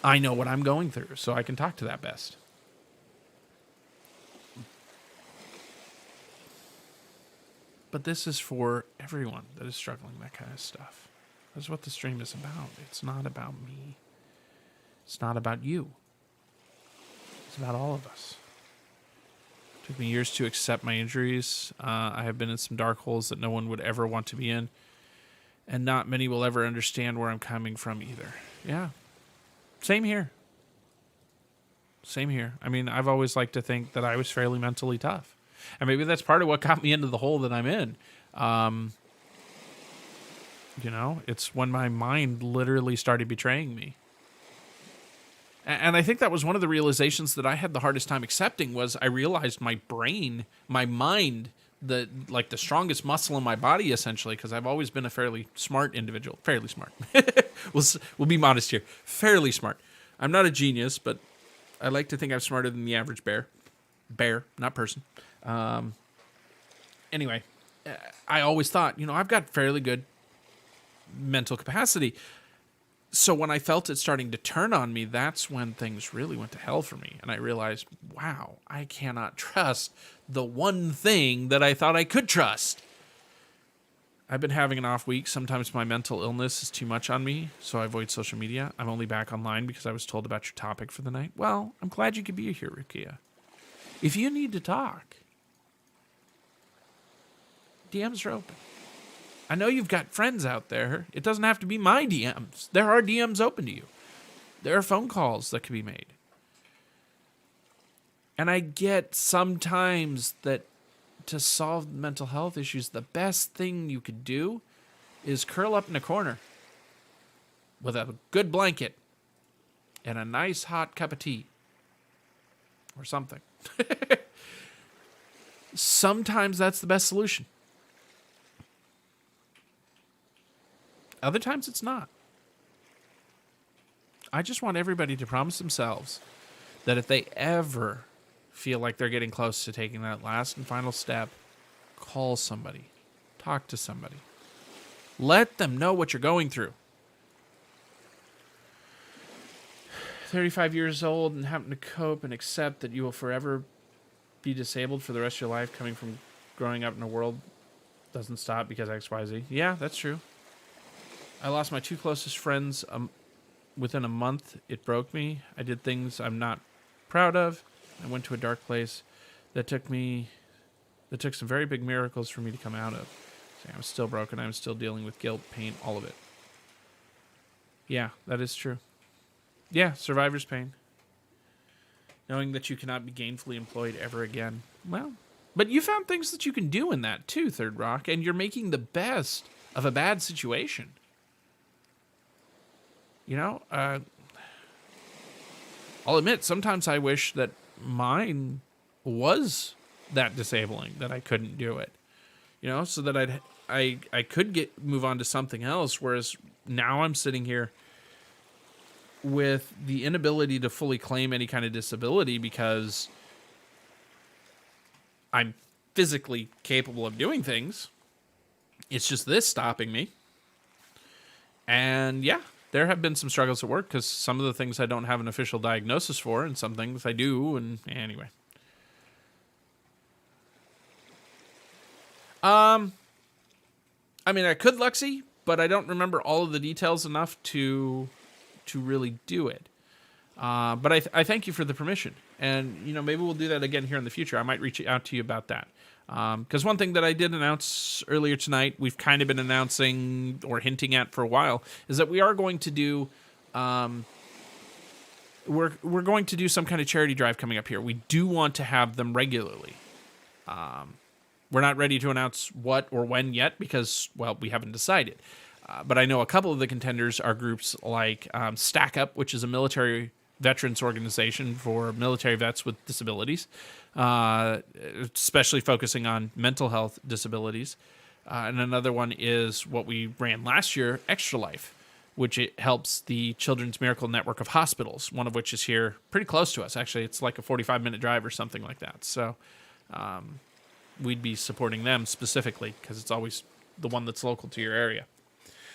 I know what I'm going through, so I can talk to that best. But this is for everyone that is struggling with that kind of stuff. That's what the stream is about. It's not about me. It's not about you. It's about all of us. It took me years to accept my injuries. I have been in some dark holes that no one would ever want to be in. And not many will ever understand where I'm coming from either. Yeah. Same here. Same here. I mean, I've always liked to think that I was fairly mentally tough. And maybe that's part of what got me into the hole that I'm in. It's when my mind literally started betraying me. And I think that was one of the realizations that I had the hardest time accepting was I realized my brain, my mind, the strongest muscle in my body, essentially, because I've always been a fairly smart individual. Fairly smart. We'll be modest here. Fairly smart. I'm not a genius, but I like to think I'm smarter than the average bear. Bear, not person. Anyway, I always thought, I've got fairly good mental capacity. So when I felt it starting to turn on me, that's when things really went to hell for me. And I realized, wow, I cannot trust the one thing that I thought I could trust. I've been having an off week. Sometimes my mental illness is too much on me, so I avoid social media. I'm only back online because I was told about your topic for the night. Well, I'm glad you could be here, Rukia. If you need to talk, DMs are open. I know you've got friends out there. It doesn't have to be my DMs. There are DMs open to you. There are phone calls that can be made. And I get sometimes that to solve mental health issues, the best thing you could do is curl up in a corner with a good blanket and a nice hot cup of tea or something. Sometimes that's the best solution. Other times it's not. I just want everybody to promise themselves that if they ever feel like they're getting close to taking that last and final step, call somebody. Talk to somebody. Let them know what you're going through. 35 years old and having to cope and accept that you will forever be disabled for the rest of your life coming from growing up in a world doesn't stop because XYZ. Yeah, that's true. I lost my two closest friends within a month. It broke me. I did things I'm not proud of. I went to a dark place that took some very big miracles for me to come out of. So I'm still broken. I'm still dealing with guilt, pain, all of it. Yeah, that is true. Yeah, survivor's pain. Knowing that you cannot be gainfully employed ever again. Well, but you found things that you can do in that too, Third Rock, and you're making the best of a bad situation. I'll admit, sometimes I wish that mine was that disabling, that I couldn't do it. So that I could move on to something else, whereas now I'm sitting here with the inability to fully claim any kind of disability because I'm physically capable of doing things. It's just this stopping me. And yeah, there have been some struggles at work because some of the things I don't have an official diagnosis for and some things I do. And anyway. I could, Lexi, but I don't remember all of the details enough to really do it. But I thank you for the permission. And, maybe we'll do that again here in the future. I might reach out to you about that. Because one thing that I did announce earlier tonight, we've kind of been announcing or hinting at for a while, is that we are going to do, we're going to do some kind of charity drive coming up here. We do want to have them regularly. We're not ready to announce what or when yet because, well, we haven't decided. But I know a couple of the contenders are groups like Stack Up, which is a military veterans organization for military vets with disabilities, especially focusing on mental health disabilities. And another one is what we ran last year, Extra Life, which it helps the Children's Miracle Network of hospitals, one of which is here pretty close to us. Actually, it's like a 45-minute drive or something like that. So we'd be supporting them specifically because it's always the one that's local to your area.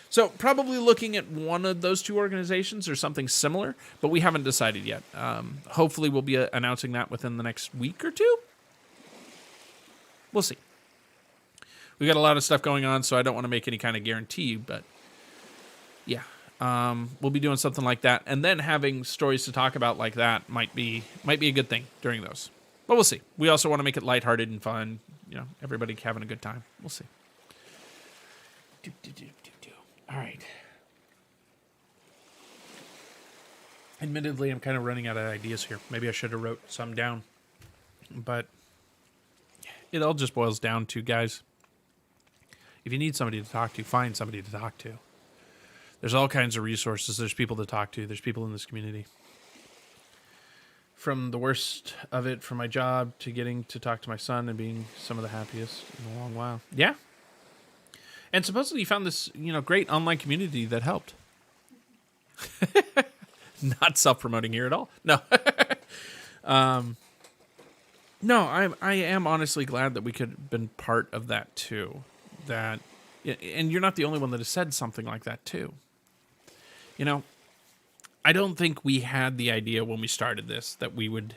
So probably looking at one of those two organizations or something similar, but we haven't decided yet. Hopefully we'll be announcing that within the next week or two. We'll see. We got a lot of stuff going on, so I don't want to make any kind of guarantee, but yeah, we'll be doing something like that, and then having stories to talk about like that might be a good thing during those. But we'll see. We also want to make it lighthearted and fun. You know, everybody having a good time. We'll see. All right. Admittedly, I'm kind of running out of ideas here. Maybe I should have wrote some down, but it all just boils down to, guys, if you need somebody to talk to, find somebody to talk to. There's all kinds of resources. There's people to talk to. There's people in this community. From the worst of it, from my job to getting to talk to my son and being some of the happiest in a long while. Yeah. And supposedly you found this, great online community that helped. Not self-promoting here at all. No. No, I am honestly glad that we could have been part of that too. And you're not the only one that has said something like that too. I don't think we had the idea when we started this that we would.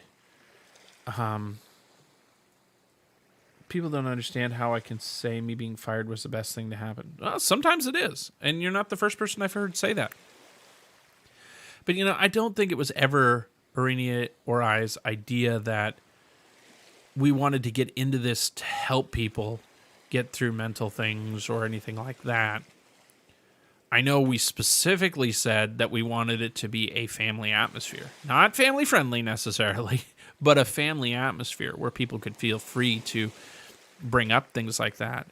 People don't understand how I can say me being fired was the best thing to happen. Well, sometimes it is, and you're not the first person I've heard say that. But I don't think it was ever Irenia or I's idea that we wanted to get into this to help people get through mental things or anything like that. I know we specifically said that we wanted it to be a family atmosphere. Not family friendly necessarily, but a family atmosphere where people could feel free to bring up things like that.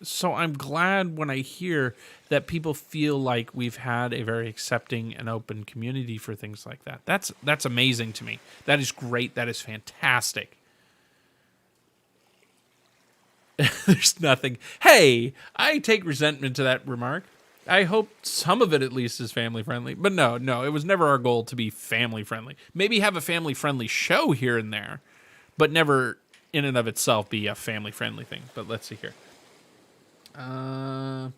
So I'm glad when I hear that people feel like we've had a very accepting and open community for things like that. That's amazing to me. That is great. That is fantastic. There's nothing. Hey, I take resentment to that remark. I hope some of it at least is family friendly. But no, it was never our goal to be family friendly. Maybe have a family friendly show here and there, but never in and of itself be a family friendly thing. But let's see here. To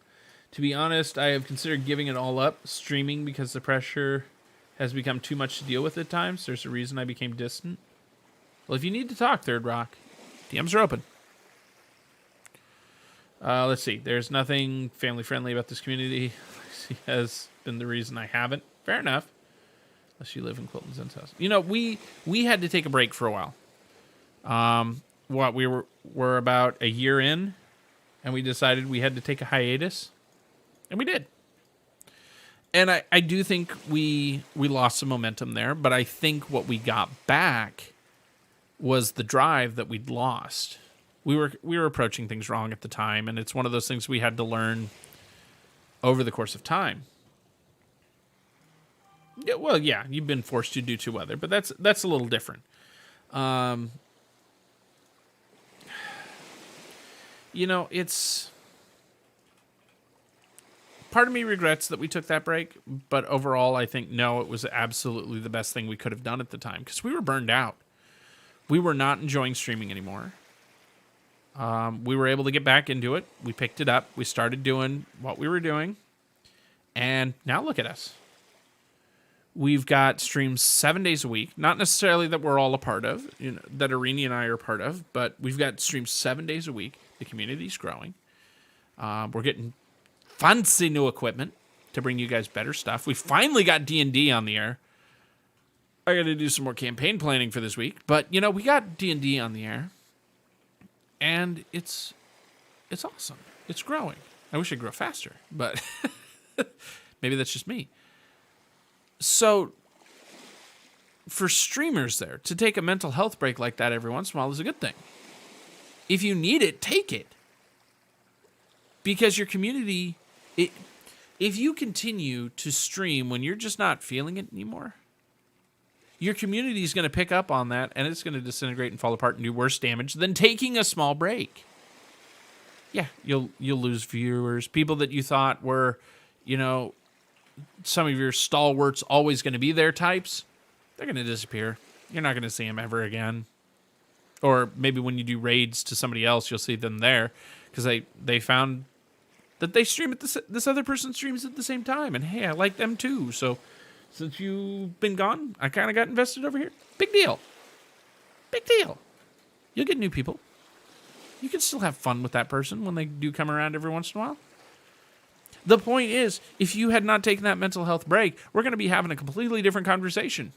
be honest, I have considered giving it all up, streaming, because the pressure has become too much to deal with at times. There's a reason I became distant. Well, if you need to talk, Third Rock, DMs are open. Let's see. There's nothing family-friendly about this community. She has been the reason I haven't. Fair enough. Unless you live in Quilton Zen's house. We had to take a break for a while. We're about a year in, and we decided we had to take a hiatus, and we did. And I do think we lost some momentum there, but I think what we got back was the drive that we'd lost. We were approaching things wrong at the time, and it's one of those things we had to learn over the course of time. Yeah, well, yeah, you've been forced to due to weather, but that's a little different. It's part of me regrets that we took that break, but overall, I think no, it was absolutely the best thing we could have done at the time because we were burned out. We were not enjoying streaming anymore. We were able to get back into it. We picked it up. We started doing what we were doing. And now look at us. We've got streams 7 days a week. Not necessarily that we're all a part of, that Irenia and I are a part of, but we've got streams 7 days a week. The community's growing. We're getting fancy new equipment to bring you guys better stuff. We finally got D&D on the air. I got to do some more campaign planning for this week. But, we got D&D on the air. And it's awesome. It's growing. I wish it'd grow faster, but maybe that's just me. So for streamers there, to take a mental health break like that every once in a while is a good thing. If you need it, take it. Because your community, if you continue to stream when you're just not feeling it anymore, your community is going to pick up on that, and it's going to disintegrate and fall apart and do worse damage than taking a small break. Yeah, you'll lose viewers. People that you thought were, some of your stalwarts always going to be there types, they're going to disappear. You're not going to see them ever again. Or maybe when you do raids to somebody else, you'll see them there because they found that they stream at this other person streams at the same time, and hey, I like them too. So since you've been gone, I kind of got invested over here. Big deal. Big deal. You'll get new people. You can still have fun with that person when they do come around every once in a while. The point is, if you had not taken that mental health break, we're going to be having a completely different conversation.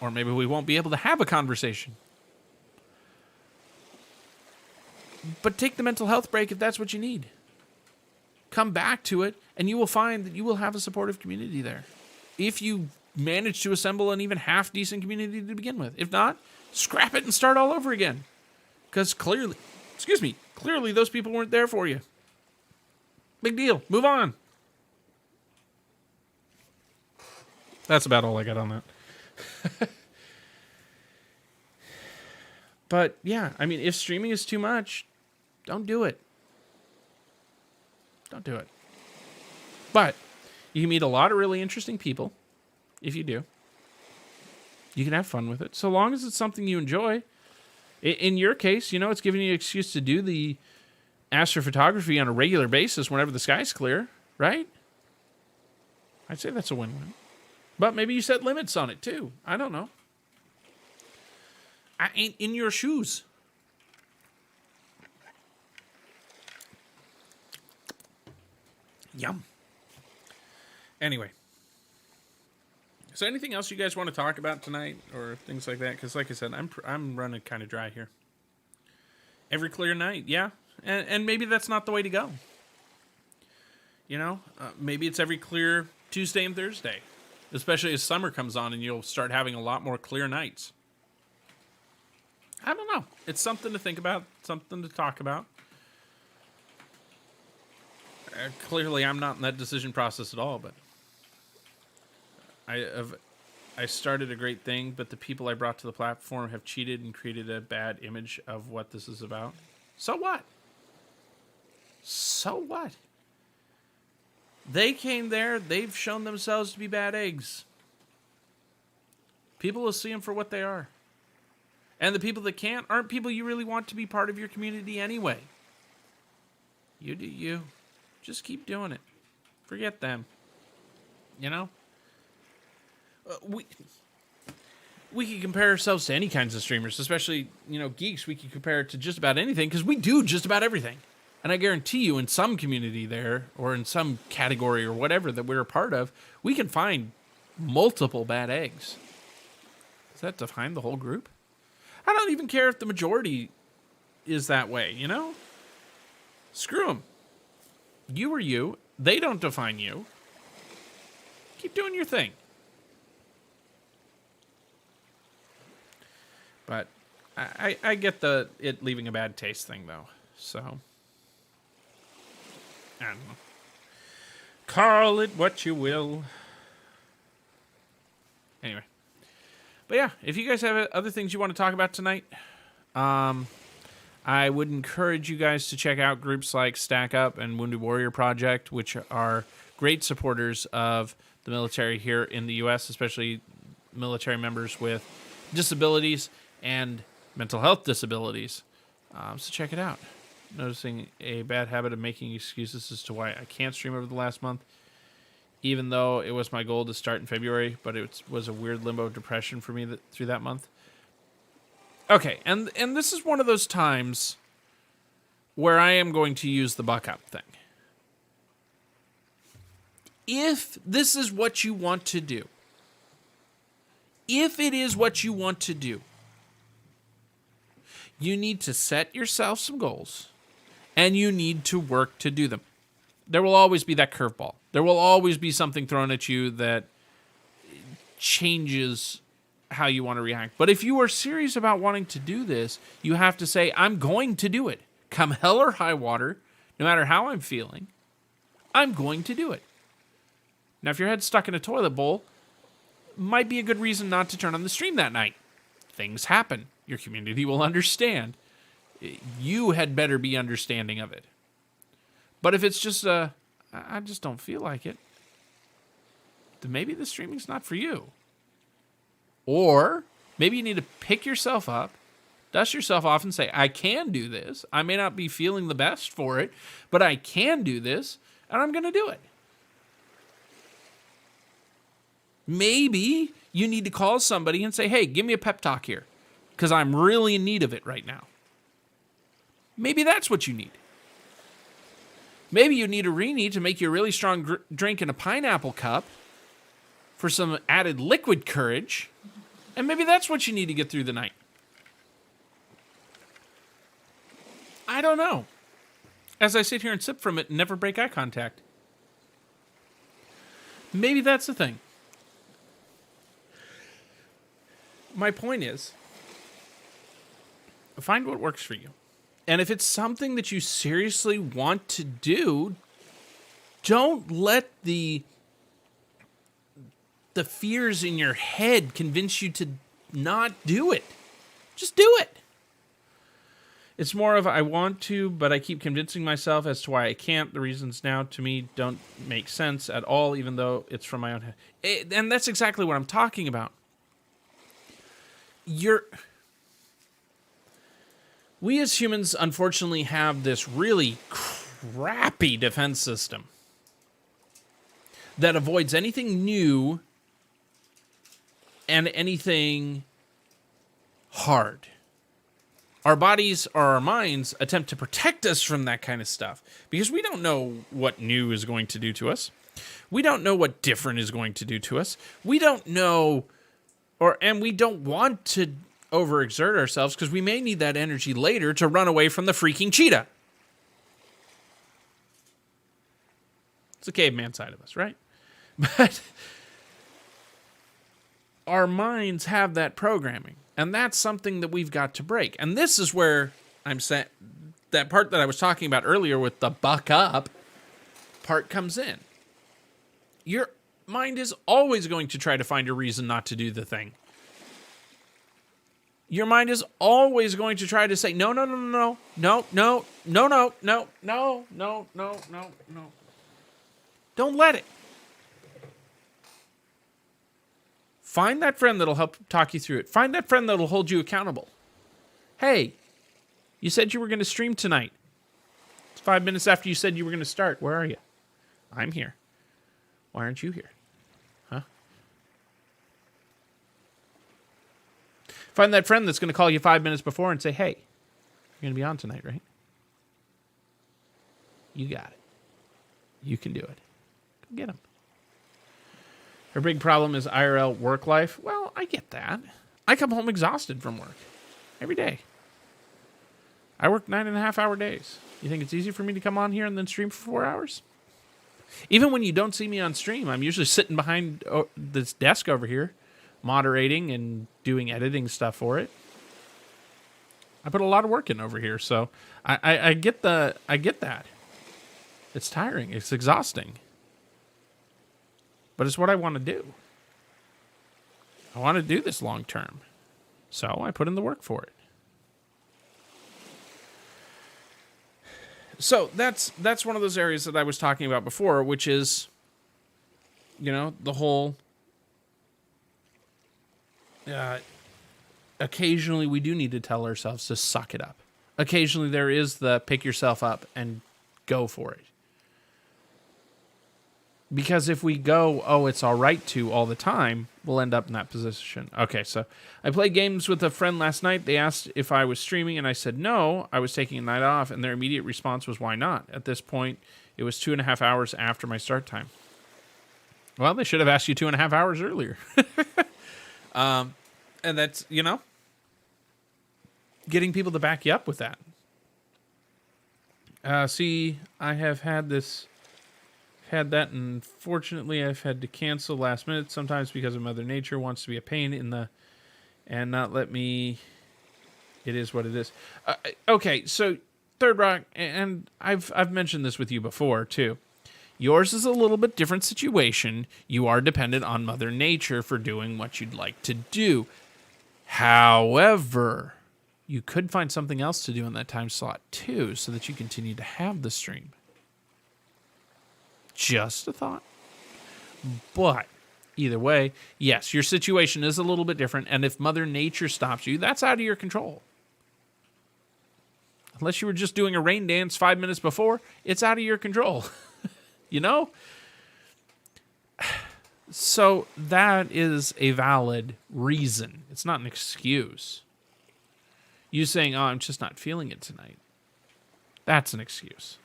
Or maybe we won't be able to have a conversation. But take the mental health break if that's what you need. Come back to it, and you will find that you will have a supportive community there. If you manage to assemble an even half-decent community to begin with. If not, scrap it and start all over again. Because clearly those people weren't there for you. Big deal. Move on. That's about all I got on that. But, yeah, I mean, if streaming is too much, don't do it. Don't do it. But you can meet a lot of really interesting people if you do. You can have fun with it, so long as it's something you enjoy. In your case, it's giving you an excuse to do the astrophotography on a regular basis whenever the sky's clear, right? I'd say that's a win-win. But maybe you set limits on it, too. I don't know. I ain't in your shoes. Yum. Anyway. So anything else you guys want to talk about tonight or things like that? Because like I said, I'm running kind of dry here. Every clear night, yeah. And maybe that's not the way to go. Maybe it's every clear Tuesday and Thursday. Especially as summer comes on and you'll start having a lot more clear nights. I don't know. It's something to think about, something to talk about. Clearly, I'm not in that decision process at all, but I started a great thing, but the people I brought to the platform have cheated and created a bad image of what this is about. So what? So what? They came there. They've shown themselves to be bad eggs. People will see them for what they are. And the people that can't aren't people you really want to be part of your community anyway. You do you. Just keep doing it. Forget them. We can compare ourselves to any kinds of streamers, especially, geeks. We can compare it to just about anything because we do just about everything. And I guarantee you in some community there or in some category or whatever that we're a part of, we can find multiple bad eggs. Does that define the whole group? I don't even care if the majority is that way, Screw them. You are you. They don't define you. Keep doing your thing. But I get it leaving a bad taste thing, though. So, I don't know. Call it what you will. Anyway. But yeah, if you guys have other things you want to talk about tonight, I would encourage you guys to check out groups like Stack Up and Wounded Warrior Project, which are great supporters of the military here in the U.S., especially military members with disabilities and mental health disabilities. So check it out. Noticing a bad habit of making excuses as to why I can't stream over the last month, even though it was my goal to start in February, but it was a weird limbo of depression for me through that month. Okay, and this is one of those times where I am going to use the buck up thing. If this is what you want to do, if it is what you want to do, you need to set yourself some goals, and you need to work to do them. There will always be that curveball. There will always be something thrown at you that changes how you want to react. But if you are serious about wanting to do this, you have to say, I'm going to do it. Come hell or high water, No matter how I'm feeling, I'm going to do it. Now, if your head's stuck in a toilet bowl, might be a good reason not to turn on the stream that night. Things happen. Your community will understand. You had better be understanding of it. But if it's just I just don't feel like it, then maybe the streaming's not for you. Or maybe you need to pick yourself up, dust yourself off and say, I can do this. I may not be feeling the best for it, but I can do this, and I'm going to do it. Maybe you need to call somebody and say, hey, give me a pep talk here, because I'm really in need of it right now. Maybe that's what you need. Maybe you need a Rini to make you a really strong drink in a pineapple cup for some added liquid courage, and maybe that's what you need to get through the night. I don't know. As I sit here and sip from it and never break eye contact. Maybe that's the thing. My point is, find what works for you. And if it's something that you seriously want to do, don't let the fears in your head convince you to not do it. Just do it. It's more of I want to, but I keep convincing myself as to why I can't. The reasons now to me don't make sense at all, even though it's from my own head. And that's exactly what I'm talking about. We as humans, unfortunately, have this really crappy defense system that avoids anything new and anything hard. Our bodies or our minds attempt to protect us from that kind of stuff because we don't know what new is going to do to us. We don't know what different is going to do to us. We don't know, and we don't want to overexert ourselves because we may need that energy later to run away from the freaking cheetah. It's the caveman side of us, right? But our minds have that programming, and that's something that we've got to break. And this is where I'm saying that part that I was talking about earlier with the buck up part comes in. Your mind is always going to try to find a reason not to do the thing. Your mind is always going to try to say, no. Don't let it. Find that friend that'll help talk you through it. Find that friend that'll hold you accountable. Hey, you said you were going to stream tonight. It's 5 minutes after you said you were going to start. Where are you? I'm here. Why aren't you here? Huh? Find that friend that's going to call you 5 minutes before and say, hey, you're going to be on tonight, right? You got it. You can do it. Go get him. Her big problem is IRL work life. Well, I get that. I come home exhausted from work every day. I work 9.5-hour days. You think it's easy for me to come on here and then stream for 4 hours? Even when you don't see me on stream, I'm usually sitting behind this desk over here, moderating and doing editing stuff for it. I put a lot of work in over here, so I get that. It's tiring. It's exhausting. But it's what I want to do. I want to do this long term. So I put in the work for it. So that's one of those areas that I was talking about before, which is, the whole, occasionally we do need to tell ourselves to suck it up. Occasionally there is the pick yourself up and go for it. Because if we go, oh, it's all right to all the time, we'll end up in that position. Okay, so I played games with a friend last night. They asked if I was streaming, and I said no, I was taking a night off, and their immediate response was, why not? At this point, it was 2.5 hours after my start time. Well, they should have asked you 2.5 hours earlier. And that's, getting people to back you up with that. See, I have had that, and fortunately I've had to cancel last minute, sometimes because of Mother Nature wants to be a pain and not let me. It is what it is. Okay, so Third Rock, and I've mentioned this with you before too. Yours is a little bit different situation. You are dependent on Mother Nature for doing what you'd like to do. However, you could find something else to do in that time slot too, so that you continue to have the stream. Just a thought. But either way, yes, your situation is a little bit different, and if Mother Nature stops you, that's out of your control. Unless you were just doing a rain dance 5 minutes before, it's out of your control. You know? So that is a valid reason. It's not an excuse. You saying, oh, I'm just not feeling it tonight. That's an excuse.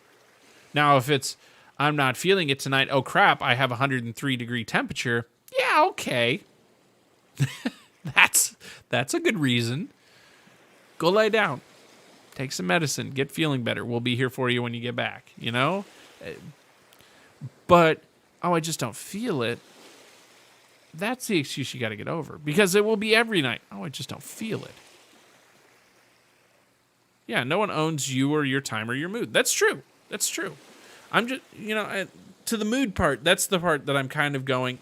Now, if it's, I'm not feeling it tonight, oh crap, I have 103 degree temperature. Yeah, okay. That's a good reason. Go lay down. Take some medicine. Get feeling better. We'll be here for you when you get back, you know? But, oh, I just don't feel it. That's the excuse you got to get over. Because it will be every night. Oh, I just don't feel it. Yeah, no one owns you or your time or your mood. That's true. That's true. I'm just, to the mood part, that's the part that I'm kind of going,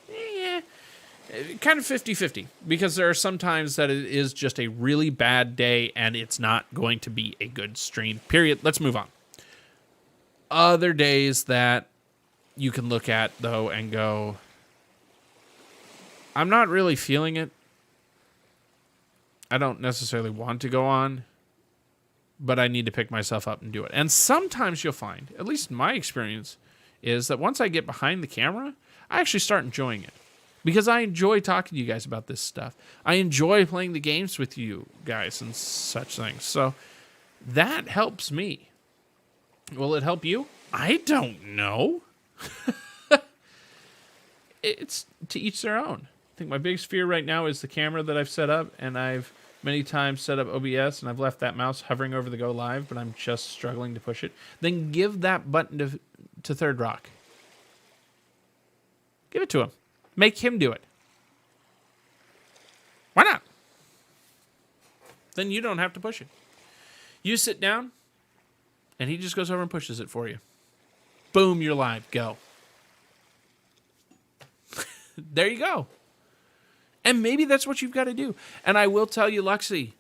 kind of 50-50. Because there are some times that it is just a really bad day and it's not going to be a good stream, period. Let's move on. Other days that you can look at, though, and go, I'm not really feeling it. I don't necessarily want to go on, but I need to pick myself up and do it. And sometimes you'll find, at least in my experience, is that once I get behind the camera, I actually start enjoying it. Because I enjoy talking to you guys about this stuff. I enjoy playing the games with you guys and such things. So that helps me. Will it help you? I don't know. It's to each their own. I think my biggest fear right now is the camera that I've set up, and I've many times set up OBS, and I've left that mouse hovering over the Go Live, but I'm just struggling to push it. Then give that button to Third Rock. Give it to him. Make him do it. Why not? Then you don't have to push it. You sit down, and he just goes over and pushes it for you. Boom, you're live. Go. There you go. And maybe that's what you've got to do. And I will tell you, Luxie.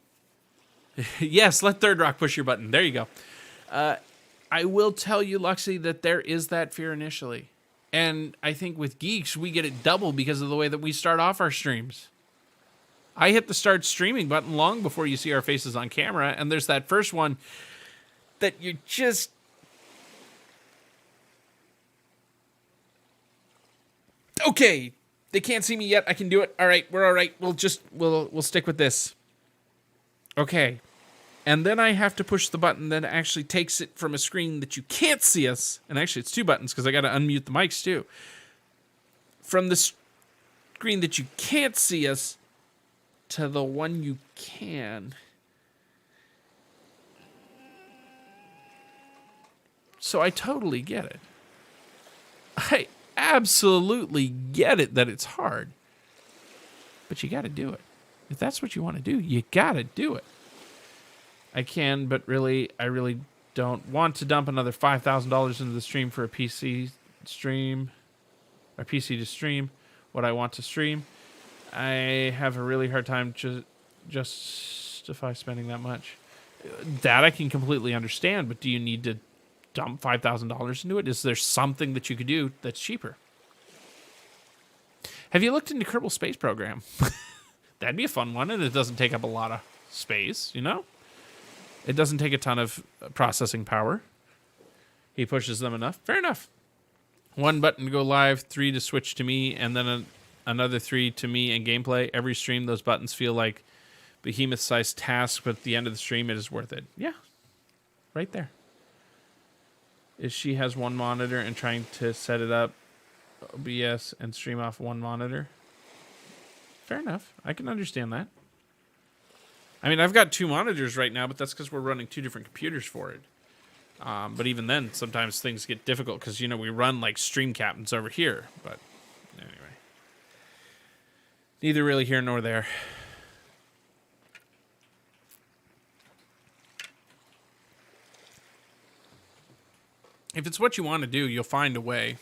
Yes, let Third Rock push your button. There you go. I will tell you, Luxie, that there is that fear initially. And I think with Geeks, we get it double because of the way that we start off our streams. I hit the start streaming button long before you see our faces on camera. And there's that first one that you just... Okay, they can't see me yet. I can do it. All right, we're all right. We'll stick with this. Okay. And then I have to push the button that actually takes it from a screen that you can't see us. And actually, it's two buttons because I got to unmute the mics too. From the screen that you can't see us to the one you can. So I totally get it. I absolutely get it that it's hard. But you got to do it. If that's what you want to do, you got to do it. I can, but really, I really don't want to dump another $5,000 into the stream for a PC stream, or PC to stream what I want to stream. I have a really hard time to justify spending that much. That I can completely understand, but do you need to dump $5,000 into it? Is there something that you could do that's cheaper? Have you looked into Kerbal Space Program? That'd be a fun one, and it doesn't take up a lot of space, you know? It doesn't take a ton of processing power. He pushes them enough. Fair enough. 1 button to go live, 3 to switch to me, and then another 3 to me and gameplay. Every stream, those buttons feel like behemoth-sized tasks, but at the end of the stream, it is worth it. Yeah, right there. Is she has 1 monitor and trying to set it up, OBS, and stream off 1 monitor. Fair enough. I can understand that. I mean, I've got 2 monitors right now, but that's because we're running 2 different computers for it. But even then, sometimes things get difficult because, you know, we run like stream captains over here. But anyway, neither really here nor there. If it's what you want to do, you'll find a way.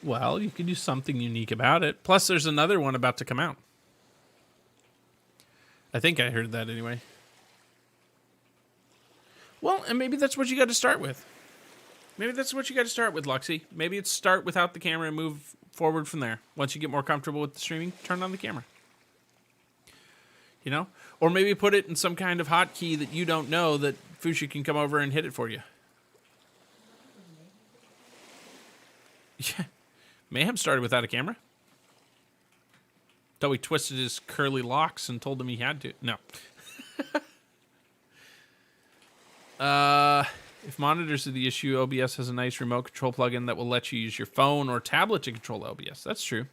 Well, you can do something unique about it. Plus, there's another one about to come out. I think I heard that anyway. Well, and maybe that's what you got to start with. Maybe that's what you got to start with, Luxie. Maybe it's start without the camera and move forward from there. Once you get more comfortable with the streaming, turn on the camera. You know? Or maybe put it in some kind of hotkey that you don't know that Fuchsia can come over and hit it for you. Yeah. Mayhem started without a camera. Though he twisted his curly locks and told him he had to. No. If monitors are the issue, OBS has a nice remote control plugin that will let you use your phone or tablet to control OBS. That's true.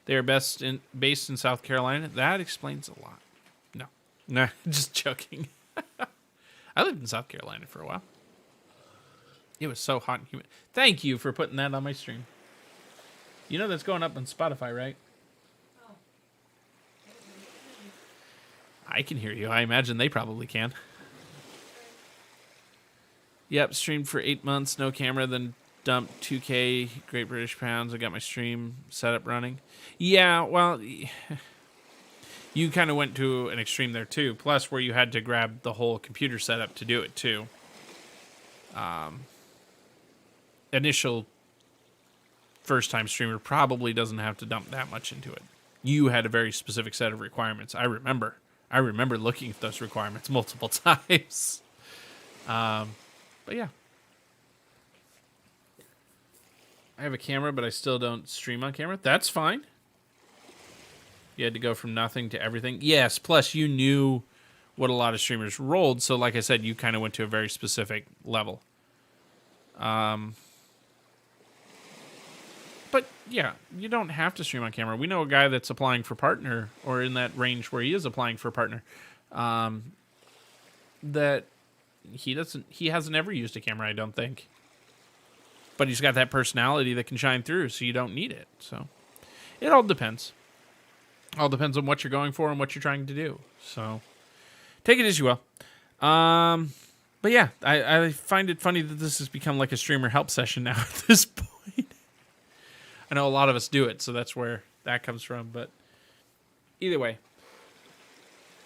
They are based in South Carolina. That explains a lot. No. Nah, just joking. I lived in South Carolina for a while. It was so hot and humid. Thank you for putting that on my stream. You know that's going up on Spotify, right? Oh. I can hear you. I imagine they probably can. Yep, streamed for 8 months, no camera, then dumped 2K Great British Pounds. I got my stream setup running. Yeah, well, you kind of went to an extreme there too. Plus, where you had to grab the whole computer setup to do it too. Initial first-time streamer probably doesn't have to dump that much into it. You had a very specific set of requirements. I remember looking at those requirements multiple times. But yeah. I have a camera, but I still don't stream on camera. That's fine. You had to go from nothing to everything. Yes, plus you knew what a lot of streamers rolled. So like I said, you kind of went to a very specific level. But yeah, you don't have to stream on camera. We know a guy that's applying for partner, or in that range where he is applying for partner, that he hasn't ever used a camera, I don't think. But he's got that personality that can shine through, so you don't need it. So it all depends. All depends on what you're going for and what you're trying to do. So take it as you will. But yeah, I find it funny that this has become like a streamer help session now at this point. I know a lot of us do it, so that's where that comes from. But either way.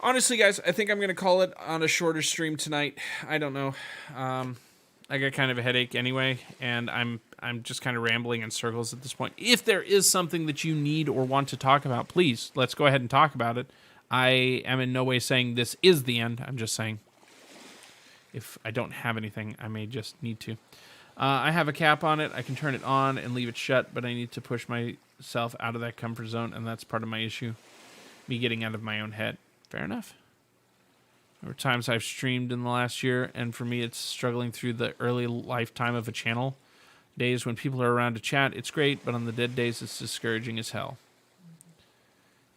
Honestly, guys, I think I'm going to call it on a shorter stream tonight. I don't know. I got kind of a headache anyway, and I'm just kind of rambling in circles at this point. If there is something that you need or want to talk about, please, let's go ahead and talk about it. I am in no way saying this is the end. I'm just saying if I don't have anything, I may just need to. I have a cap on it. I can turn it on and leave it shut, but I need to push myself out of that comfort zone, and that's part of my issue. Me getting out of my own head. Fair enough. There were times I've streamed in the last year, and for me, it's struggling through the early lifetime of a channel. Days when people are around to chat, it's great, but on the dead days, it's discouraging as hell.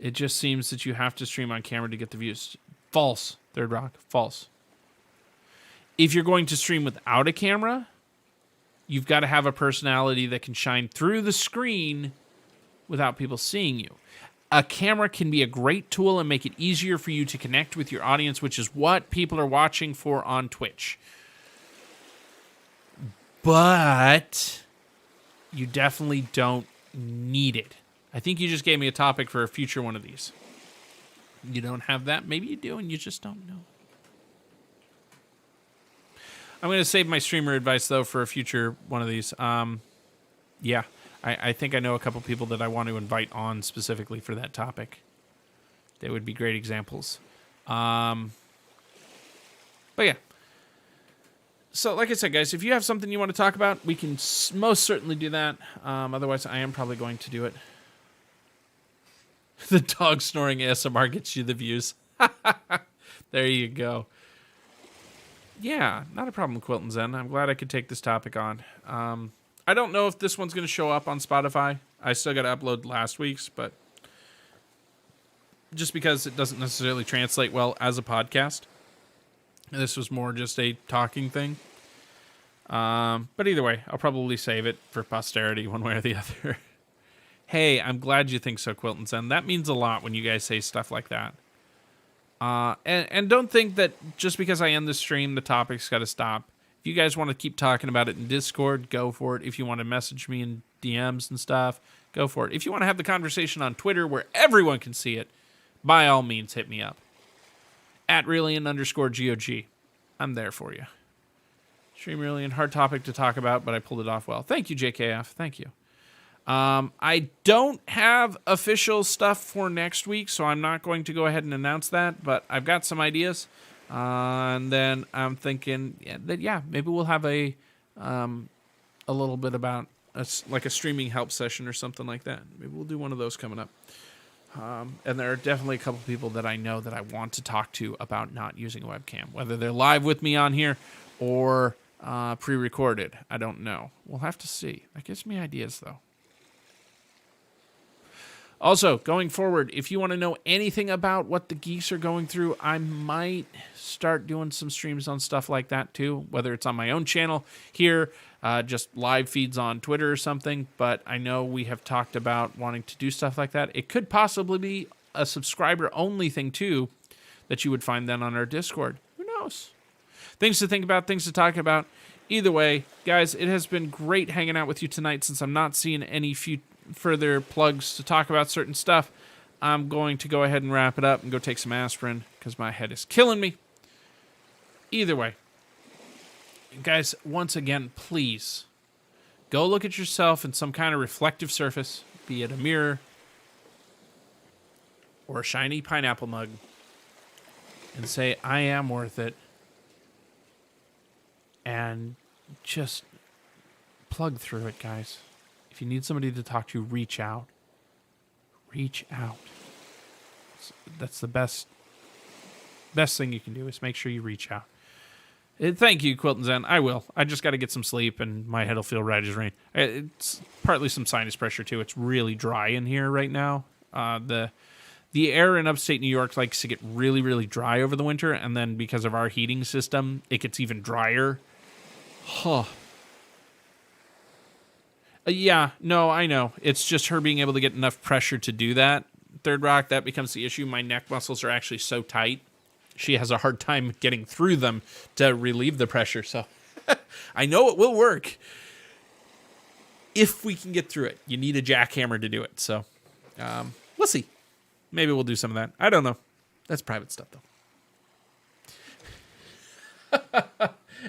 It just seems that you have to stream on camera to get the views. False, Third Rock. False. If you're going to stream without a camera, you've got to have a personality that can shine through the screen without people seeing you. A camera can be a great tool and make it easier for you to connect with your audience, which is what people are watching for on Twitch. But you definitely don't need it. I think you just gave me a topic for a future one of these. You don't have that? Maybe you do and you just don't know. I'm going to save my streamer advice, though, for a future one of these. Yeah, I think I know a couple people that I want to invite on specifically for that topic. They would be great examples. But yeah. So, like I said, guys, if you have something you want to talk about, we can most certainly do that. Otherwise, I am probably going to do it. The dog snoring ASMR gets you the views. There you go. Yeah, not a problem, Quilton Zen. I'm glad I could take this topic on. I don't know if this one's going to show up on Spotify. I still got to upload last week's, but just because it doesn't necessarily translate well as a podcast. This was more just a talking thing. But either way, I'll probably save it for posterity one way or the other. Hey, I'm glad you think so, Quilton Zen. That means a lot when you guys say stuff like that. And don't think that just because I end the stream, the topic's got to stop. If you guys want to keep talking about it in Discord, go for it. If you want to message me in DMs and stuff, go for it. If you want to have the conversation on Twitter where everyone can see it, by all means, hit me up. @Realian_GOG. I'm there for you. Stream Realian, hard topic to talk about, but I pulled it off well. Thank you, JKF. Thank you. I don't have official stuff for next week, so I'm not going to go ahead and announce that, but I've got some ideas. And then I'm thinking that, maybe we'll have a little bit about like a streaming help session or something like that. Maybe we'll do one of those coming up. And there are definitely a couple people that I know that I want to talk to about not using a webcam, whether they're live with me on here or pre-recorded. I don't know. We'll have to see. That gives me ideas, though. Also, going forward, if you want to know anything about what the geeks are going through, I might start doing some streams on stuff like that too, whether it's on my own channel here, just live feeds on Twitter or something. But I know we have talked about wanting to do stuff like that. It could possibly be a subscriber-only thing too that you would find then on our Discord. Who knows? Things to think about, things to talk about. Either way, guys, it has been great hanging out with you tonight since I'm not seeing any further plugs to talk about certain stuff. I'm going to go ahead and wrap it up and go take some aspirin because my head is killing me. Either way, guys, once again, please go look at yourself in some kind of reflective surface, be it a mirror or a shiny pineapple mug, and say, I am worth it. And just plug through it, guys. If you need somebody to talk to, reach out. Reach out. That's the best thing you can do is make sure you reach out. Thank you, Quilton Zen. I will. I just got to get some sleep, and my head will feel right as rain. It's partly some sinus pressure, too. It's really dry in here right now. The air in upstate New York likes to get really, really dry over the winter, and then because of our heating system, it gets even drier. Huh. Yeah, no, I know. It's just her being able to get enough pressure to do that. Third Rock, that becomes the issue. My neck muscles are actually so tight. She has a hard time getting through them to relieve the pressure. So I know it will work if we can get through it. You need a jackhammer to do it. So we'll see. Maybe we'll do some of that. I don't know. That's private stuff, though.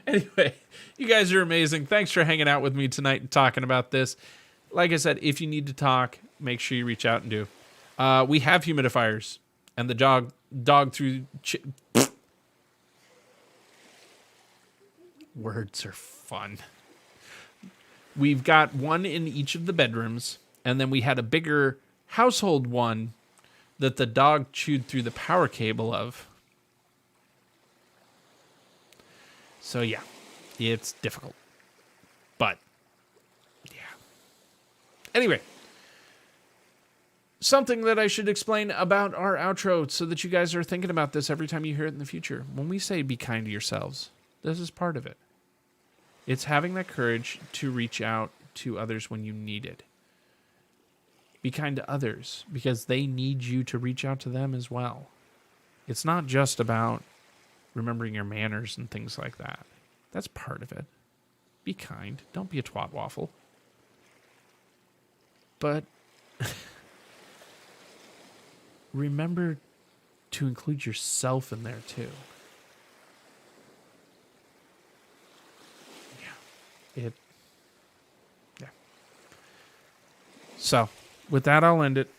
Anyway, you guys are amazing. Thanks for hanging out with me tonight and talking about this. Like I said, if you need to talk, make sure you reach out and do. We have humidifiers, and the dog through... Words are fun. We've got one in each of the bedrooms, and then we had a bigger household one that the dog chewed through the power cable of. So, yeah, it's difficult. But, yeah. Anyway, something that I should explain about our outro so that you guys are thinking about this every time you hear it in the future. When we say be kind to yourselves, this is part of it. It's having that courage to reach out to others when you need it. Be kind to others because they need you to reach out to them as well. It's not just about remembering your manners and things like that. That's part of it. Be kind. Don't be a twat waffle. But remember to include yourself in there too. Yeah. So, with that, I'll end it.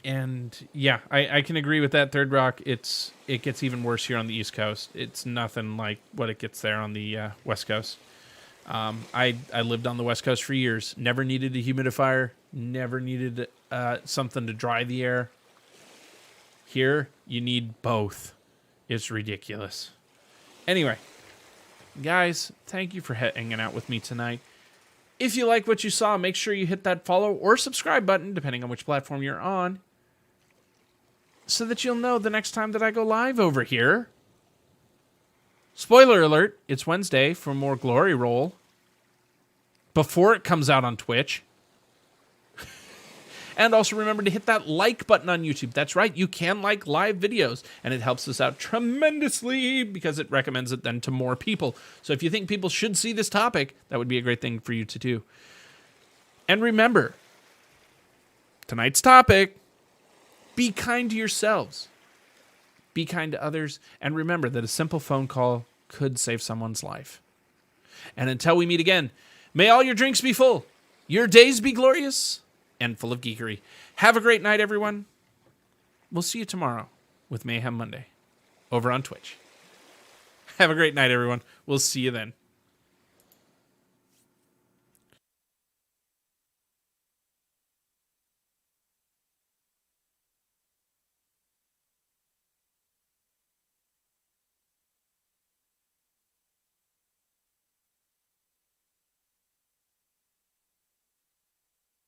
And yeah, I can agree with that, Third Rock. It gets even worse here on the East Coast. It's nothing like what it gets there on the West Coast. I lived on the West Coast for years. Never needed a humidifier. Never needed something to dry the air. Here, you need both. It's ridiculous. Anyway, guys, thank you for hanging out with me tonight. If you like what you saw, make sure you hit that follow or subscribe button, depending on which platform you're on, so that you'll know the next time that I go live over here. Spoiler alert, it's Wednesday for more Glory Roll before it comes out on Twitch. And also remember to hit that like button on YouTube. That's right, you can like live videos, and it helps us out tremendously because it recommends it then to more people. So if you think people should see this topic, that would be a great thing for you to do. And remember, tonight's topic, be kind to yourselves. Be kind to others, and remember that a simple phone call could save someone's life. And until we meet again, may all your drinks be full, your days be glorious, and full of geekery. Have a great night, everyone. We'll see you tomorrow with Mayhem Monday over on Twitch. Have a great night, everyone. We'll see you then.